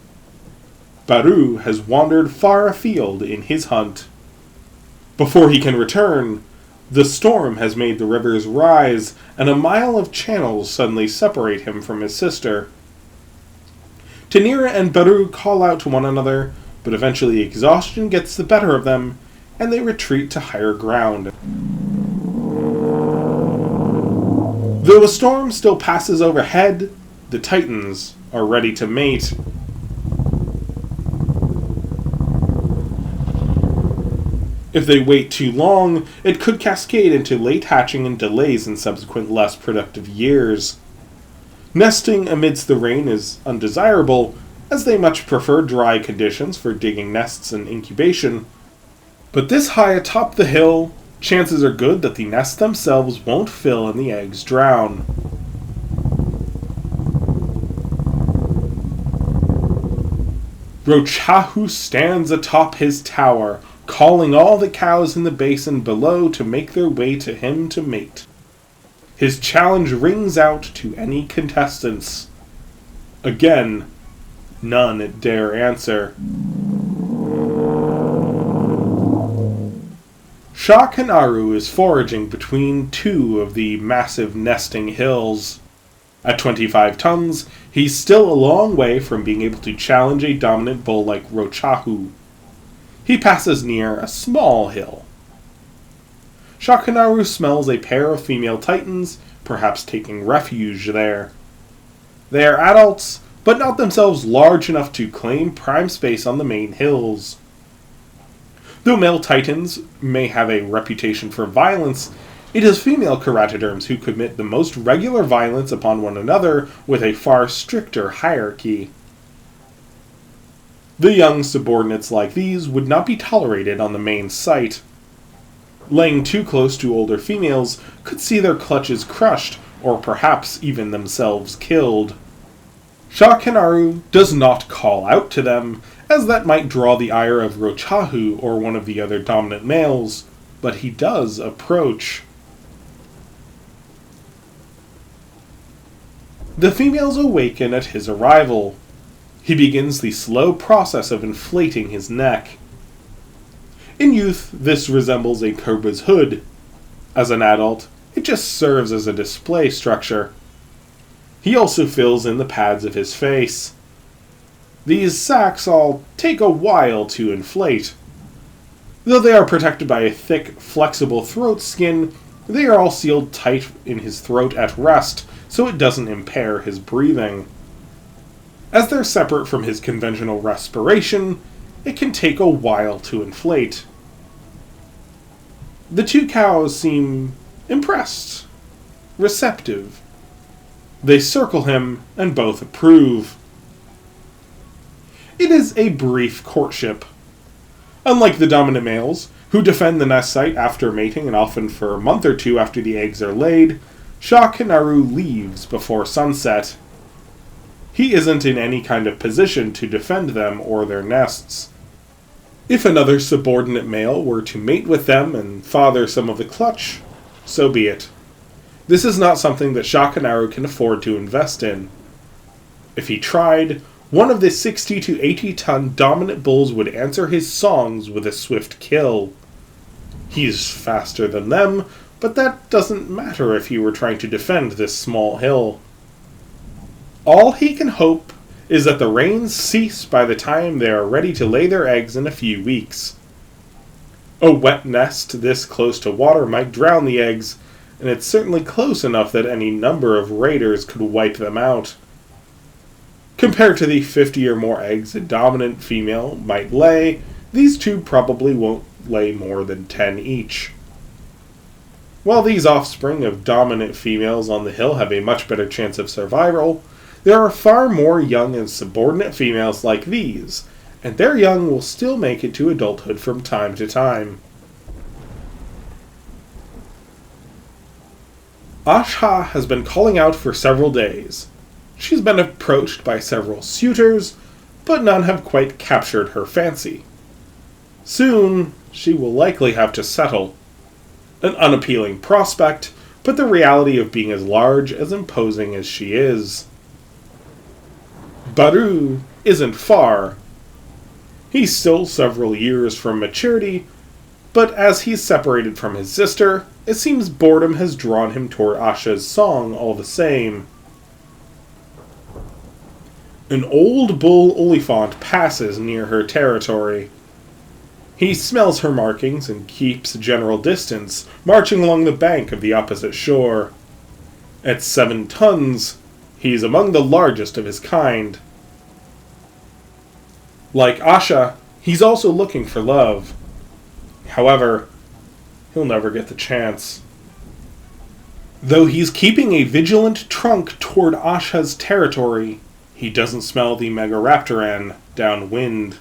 Baru has wandered far afield in his hunt. Before he can return, the storm has made the rivers rise, and a mile of channels suddenly separate him from his sister. Tenir'ha and Baru call out to one another, but eventually exhaustion gets the better of them, and they retreat to higher ground. Though a storm still passes overhead, the Titans are ready to mate. If they wait too long, it could cascade into late hatching and delays in subsequent less productive years. Nesting amidst the rain is undesirable, as they much prefer dry conditions for digging nests and incubation. But this high atop the hill, chances are good that the nests themselves won't fill and the eggs drown. Rochahu stands atop his tower, calling all the cows in the basin below to make their way to him to mate. His challenge rings out to any contestants. Again, none dare answer. Shakanaru is foraging between two of the massive nesting hills. At 25 tons, he's still a long way from being able to challenge a dominant bull like Rochahu. He passes near a small hill. Shakanaru smells a pair of female titans, perhaps taking refuge there. They are adults, but not themselves large enough to claim prime space on the main hills. Though male titans may have a reputation for violence, it is female keratoderms who commit the most regular violence upon one another with a far stricter hierarchy. The young subordinates like these would not be tolerated on the main site. Laying too close to older females could see their clutches crushed, or perhaps even themselves killed. Shakanaru does not call out to them, as that might draw the ire of Rochahu or one of the other dominant males, but he does approach. The females awaken at his arrival. He begins the slow process of inflating his neck. In youth, this resembles a cobra's hood. As an adult, it just serves as a display structure. He also fills in the pads of his face. These sacs all take a while to inflate. Though they are protected by a thick, flexible throat skin, they are all sealed tight in his throat at rest, so it doesn't impair his breathing. As they're separate from his conventional respiration, it can take a while to inflate. The two cows seem impressed, receptive. They circle him, and both approve. It is a brief courtship. Unlike the dominant males, who defend the nest site after mating and often for a month or two after the eggs are laid, Shakanaru leaves before sunset. He isn't in any kind of position to defend them or their nests. If another subordinate male were to mate with them and father some of the clutch, so be it. This is not something that Shakanaru can afford to invest in. If he tried, one of the 60 to 80 ton dominant bulls would answer his songs with a swift kill. He's faster than them, but that doesn't matter if he were trying to defend this small hill. All he can hope is that the rains cease by the time they are ready to lay their eggs in a few weeks. A wet nest this close to water might drown the eggs, and it's certainly close enough that any number of raiders could wipe them out. Compared to the 50 or more eggs a dominant female might lay, these two probably won't lay more than 10 each. While these offspring of dominant females on the hill have a much better chance of survival, there are far more young and subordinate females like these, and their young will still make it to adulthood from time to time. Asha has been calling out for several days. She's been approached by several suitors, but none have quite captured her fancy. Soon, she will likely have to settle. An unappealing prospect, but the reality of being as large as imposing as she is. Baru isn't far. He's still several years from maturity, but as he's separated from his sister, it seems boredom has drawn him toward Asha's song all the same. An old bull olifant passes near her territory. He smells her markings and keeps a general distance, marching along the bank of the opposite shore. At 7 tons, he's among the largest of his kind. Like Asha, he's also looking for love. However, he'll never get the chance. Though he's keeping a vigilant trunk toward Asha's territory, he doesn't smell the Megaraptoran downwind.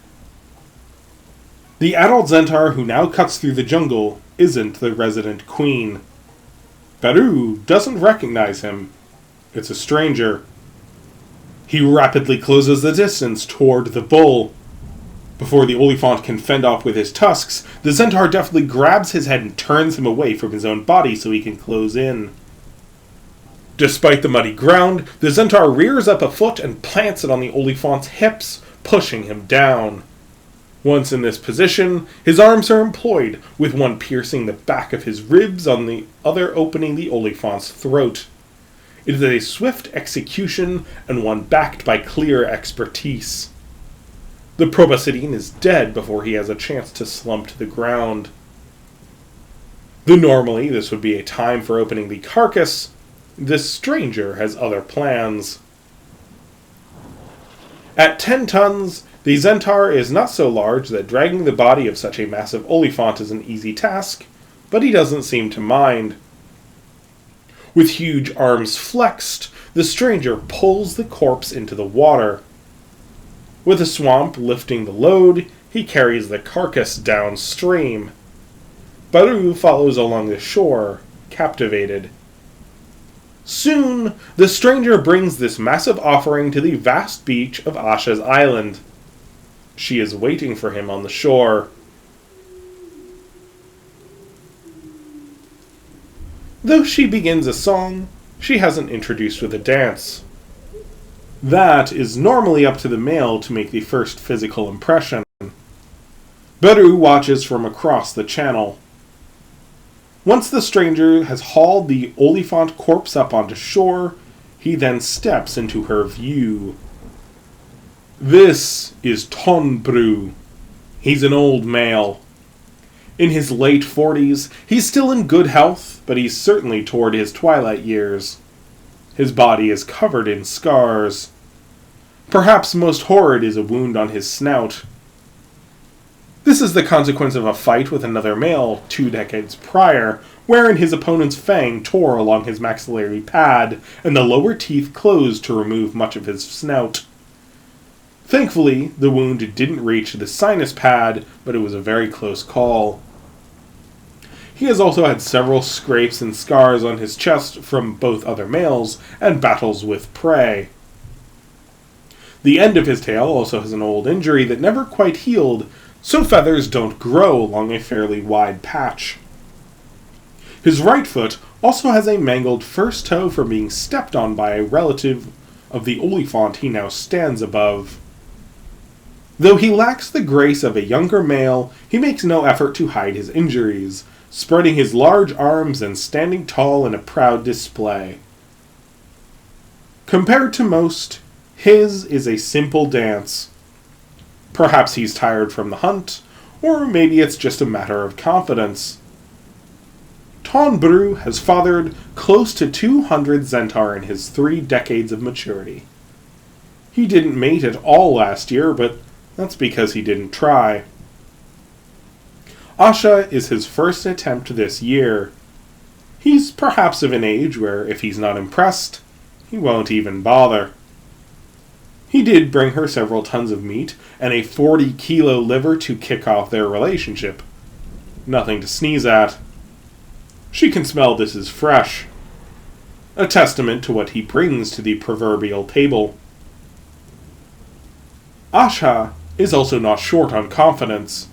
The adult Zentaur who now cuts through the jungle isn't the resident queen. Baru doesn't recognize him. It's a stranger. He rapidly closes the distance toward the bull. Before the olifant can fend off with his tusks, the Zentaur deftly grabs his head and turns him away from his own body so he can close in. Despite the muddy ground, the Zentaur rears up a foot and plants it on the olifant's hips, pushing him down. Once in this position, his arms are employed, with one piercing the back of his ribs and the other opening the olifant's throat. It is a swift execution and one backed by clear expertise. The proboscidine is dead before he has a chance to slump to the ground. Though normally this would be a time for opening the carcass, this stranger has other plans. At 10 tons, the Zentaur is not so large that dragging the body of such a massive olifant is an easy task, but he doesn't seem to mind. With huge arms flexed, the stranger pulls the corpse into the water. With the swamp lifting the load, he carries the carcass downstream. Baru follows along the shore, captivated. Soon, the stranger brings this massive offering to the vast beach of Asha's island. She is waiting for him on the shore. Though she begins a song, she hasn't introduced with a dance. That is normally up to the male to make the first physical impression. Baru watches from across the channel. Once the stranger has hauled the olifant corpse up onto shore, he then steps into her view. This is Tonbru. He's an old male. In his late 40s, he's still in good health, but he's certainly toward his twilight years. His body is covered in scars. Perhaps most horrid is a wound on his snout. This is the consequence of a fight with another male 2 decades prior, wherein his opponent's fang tore along his maxillary pad, and the lower teeth closed to remove much of his snout. Thankfully, the wound didn't reach the sinus pad, but it was a very close call. He has also had several scrapes and scars on his chest from both other males and battles with prey. The end of his tail also has an old injury that never quite healed, so feathers don't grow along a fairly wide patch. His right foot also has a mangled first toe from being stepped on by a relative of the olifant he now stands above. Though he lacks the grace of a younger male, he makes no effort to hide his injuries, spreading his large arms and standing tall in a proud display. Compared to most, his is a simple dance. Perhaps he's tired from the hunt, or maybe it's just a matter of confidence. Tonbru has fathered close to 200 Zentaur in his 3 decades of maturity. He didn't mate at all last year, but that's because he didn't try. Asha is his first attempt this year. He's perhaps of an age where, if he's not impressed, he won't even bother. He did bring her several tons of meat and a 40-kilo liver to kick off their relationship. Nothing to sneeze at. She can smell this as fresh. A testament to what he brings to the proverbial table. Asha is also not short on confidence.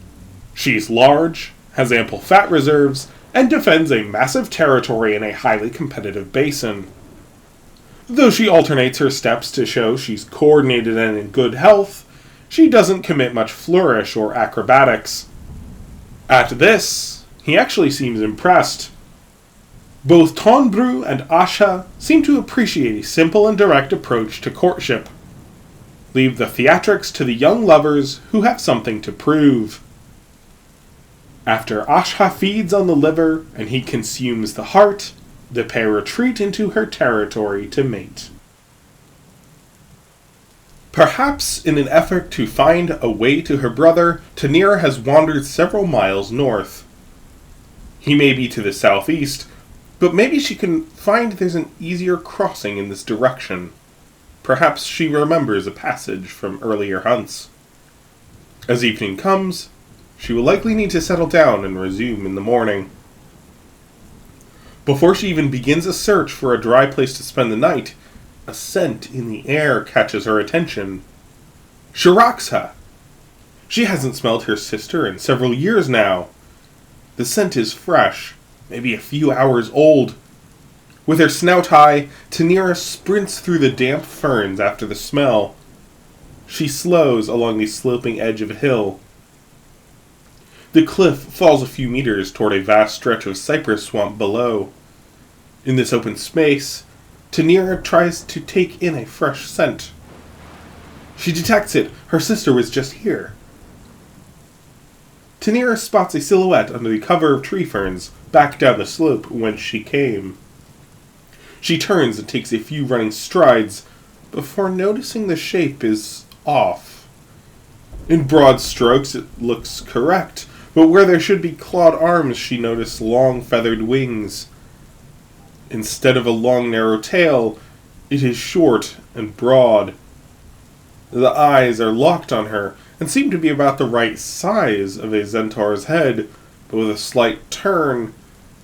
She's large, has ample fat reserves, and defends a massive territory in a highly competitive basin. Though she alternates her steps to show she's coordinated and in good health, she doesn't commit much flourish or acrobatics. At this, he actually seems impressed. Both Tonbru and Asha seem to appreciate a simple and direct approach to courtship. Leave the theatrics to the young lovers who have something to prove. After Asha feeds on the liver and he consumes the heart, the pair retreat into her territory to mate. Perhaps in an effort to find a way to her brother, Tenir'ha has wandered several miles north. He may be to the southeast, but maybe she can find there's an easier crossing in this direction. Perhaps she remembers a passage from earlier hunts. As evening comes, she will likely need to settle down and resume in the morning. Before she even begins a search for a dry place to spend the night, a scent in the air catches her attention. Shiraxa! She hasn't smelled her sister in several years now. The scent is fresh, maybe a few hours old. With her snout high, Tenir'ha sprints through the damp ferns after the smell. She slows along the sloping edge of a hill. The cliff falls a few meters toward a vast stretch of cypress swamp below. In this open space, Tenir'ha tries to take in a fresh scent. She detects it. Her sister was just here. Tenir'ha spots a silhouette under the cover of tree ferns back down the slope whence she came. She turns and takes a few running strides before noticing the shape is off. In broad strokes it looks correct, but where there should be clawed arms she noticed long feathered wings. Instead of a long narrow tail, it is short and broad. The eyes are locked on her and seem to be about the right size of a Zentaur's head, but with a slight turn,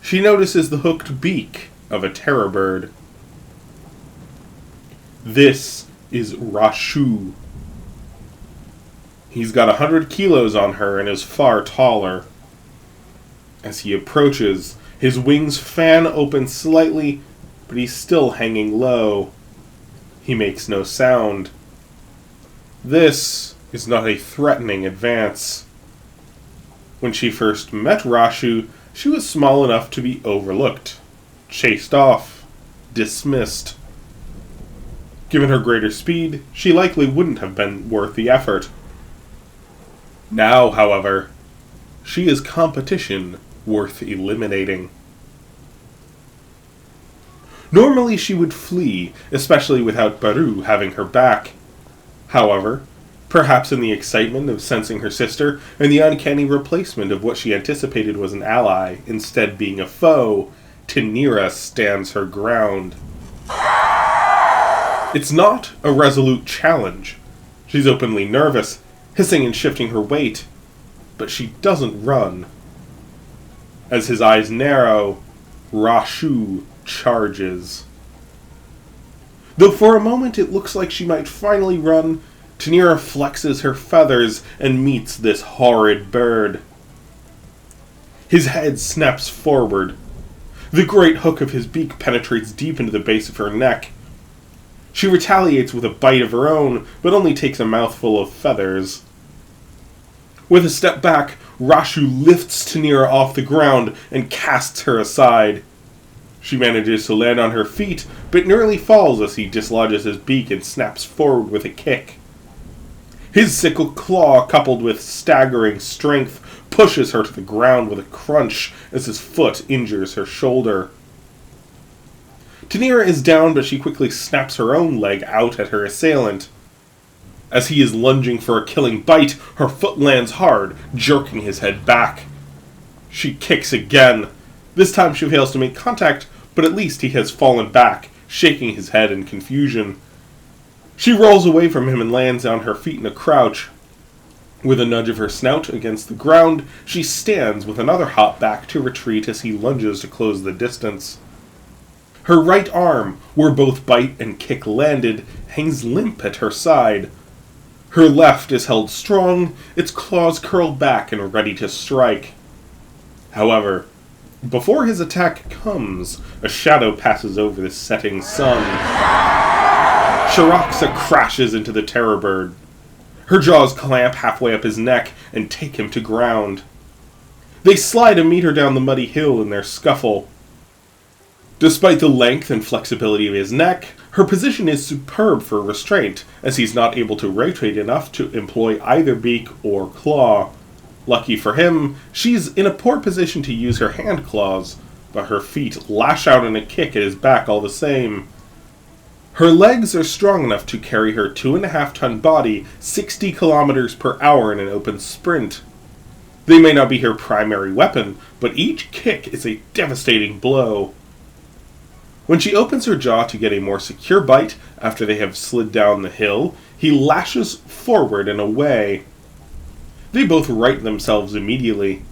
she notices the hooked beak of a terror bird. This is Rashu. He's got 100 kilos on her and is far taller. As he approaches, his wings fan open slightly, but he's still hanging low. He makes no sound. This is not a threatening advance. When she first met Rashu, she was small enough to be overlooked, chased off, dismissed. Given her greater speed, she likely wouldn't have been worth the effort. Now, however, she is competition worth eliminating. Normally she would flee, especially without Baru having her back. However, perhaps in the excitement of sensing her sister and the uncanny replacement of what she anticipated was an ally, instead being a foe, Tenir'ha stands her ground. It's not a resolute challenge. She's openly nervous, hissing and shifting her weight, but she doesn't run. As his eyes narrow, Rashu charges. Though for a moment it looks like she might finally run, Tenir'ha flexes her feathers and meets this horrid bird. His head snaps forward. The great hook of his beak penetrates deep into the base of her neck. She retaliates with a bite of her own, but only takes a mouthful of feathers. With a step back, Rashu lifts Tenir'ha off the ground and casts her aside. She manages to land on her feet, but nearly falls as he dislodges his beak and snaps forward with a kick. His sickle claw, coupled with staggering strength, pushes her to the ground with a crunch as his foot injures her shoulder. Tenir'ha is down, but she quickly snaps her own leg out at her assailant. As he is lunging for a killing bite, her foot lands hard, jerking his head back. She kicks again. This time she fails to make contact, but at least he has fallen back, shaking his head in confusion. She rolls away from him and lands on her feet in a crouch. With a nudge of her snout against the ground, she stands with another hop back to retreat as he lunges to close the distance. Her right arm, where both bite and kick landed, hangs limp at her side. Her left is held strong, its claws curled back and ready to strike. However, before his attack comes, a shadow passes over the setting sun. Shiraxa crashes into the terror bird. Her jaws clamp halfway up his neck and take him to ground. They slide a meter down the muddy hill in their scuffle. Despite the length and flexibility of his neck, her position is superb for restraint, as he's not able to rotate enough to employ either beak or claw. Lucky for him, she's in a poor position to use her hand claws, but her feet lash out in a kick at his back all the same. Her legs are strong enough to carry her 2.5-ton body 60 kilometers per hour in an open sprint. They may not be her primary weapon, but each kick is a devastating blow. When she opens her jaw to get a more secure bite after they have slid down the hill, he lashes forward and away. They both right themselves immediately.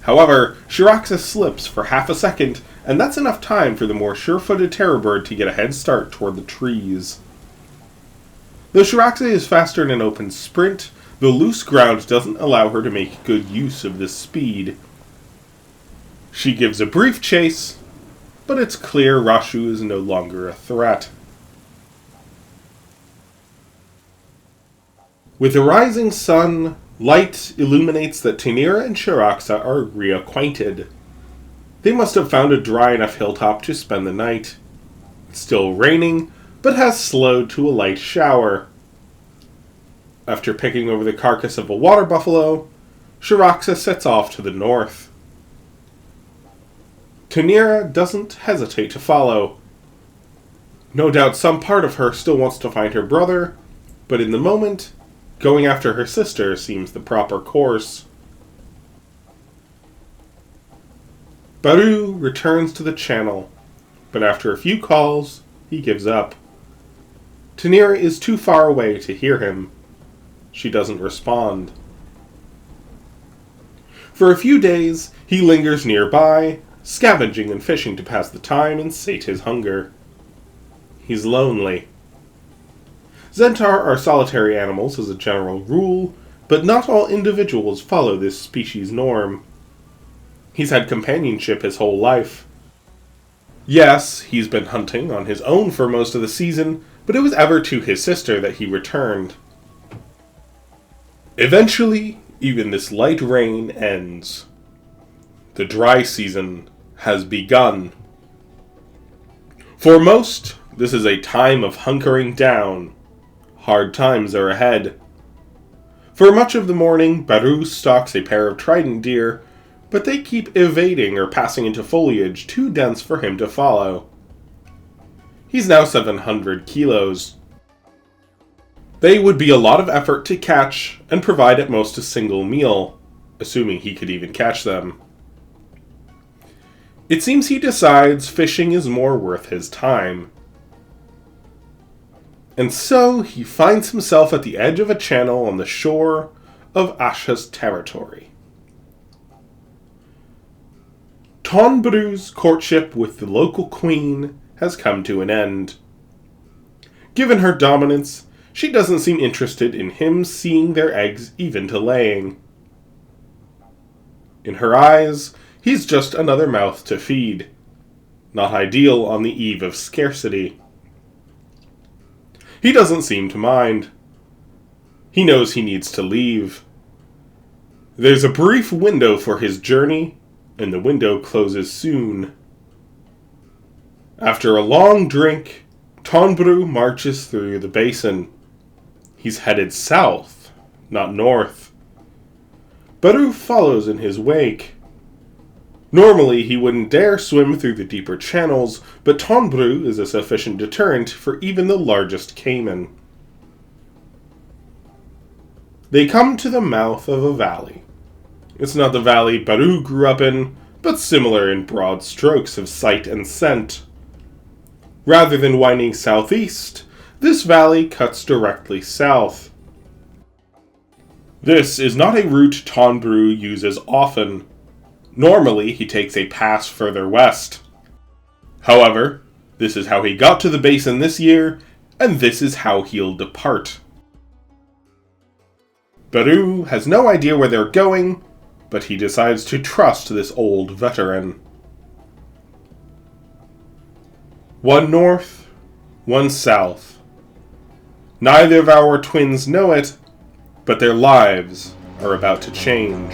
However, Shiraxa slips for half a second, and that's enough time for the more sure-footed terror bird to get a head start toward the trees. Though Shiraxa is faster in an open sprint, the loose ground doesn't allow her to make good use of this speed. She gives a brief chase, but it's clear Rashu is no longer a threat. With the rising sun, light illuminates that Tenir'ha and Shiraxa are reacquainted. They must have found a dry enough hilltop to spend the night. It's still raining, but has slowed to a light shower. After picking over the carcass of a water buffalo, Shiraxa sets off to the north. Tenir'ha doesn't hesitate to follow. No doubt some part of her still wants to find her brother, but in the moment, going after her sister seems the proper course. Baru returns to the channel, but after a few calls, he gives up. Tenir'ha is too far away to hear him. She doesn't respond. For a few days, he lingers nearby, scavenging and fishing to pass the time and sate his hunger. He's lonely. Zentaur are solitary animals as a general rule, but not all individuals follow this species norm. He's had companionship his whole life. Yes, he's been hunting on his own for most of the season, but it was ever to his sister that he returned. Eventually, even this light rain ends. The dry season has begun. For most, this is a time of hunkering down. Hard times are ahead. For much of the morning, Baru stalks a pair of trident deer, but they keep evading or passing into foliage too dense for him to follow. He's now 700 kilos. They would be a lot of effort to catch and provide at most a single meal, assuming he could even catch them. It seems he decides fishing is more worth his time. And so he finds himself at the edge of a channel on the shore of Asha's territory. Tonbru's courtship with the local queen has come to an end. Given her dominance, she doesn't seem interested in him seeing their eggs even to laying. In her eyes, he's just another mouth to feed. Not ideal on the eve of scarcity. He doesn't seem to mind. He knows he needs to leave. There's a brief window for his journey, and the window closes soon. After a long drink, Tonbru marches through the basin. He's headed south, not north. Baru follows in his wake. Normally, he wouldn't dare swim through the deeper channels, but Tonbru is a sufficient deterrent for even the largest caiman. They come to the mouth of a valley. It's not the valley Baru grew up in, but similar in broad strokes of sight and scent. Rather than winding southeast, this valley cuts directly south. This is not a route Tonbru uses often. Normally, he takes a pass further west. However, this is how he got to the basin this year, and this is how he'll depart. Baru has no idea where they're going, but he decides to trust this old veteran. One north, one south. Neither of our twins know it, but their lives are about to change.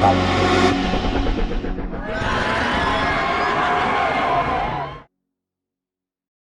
Bye.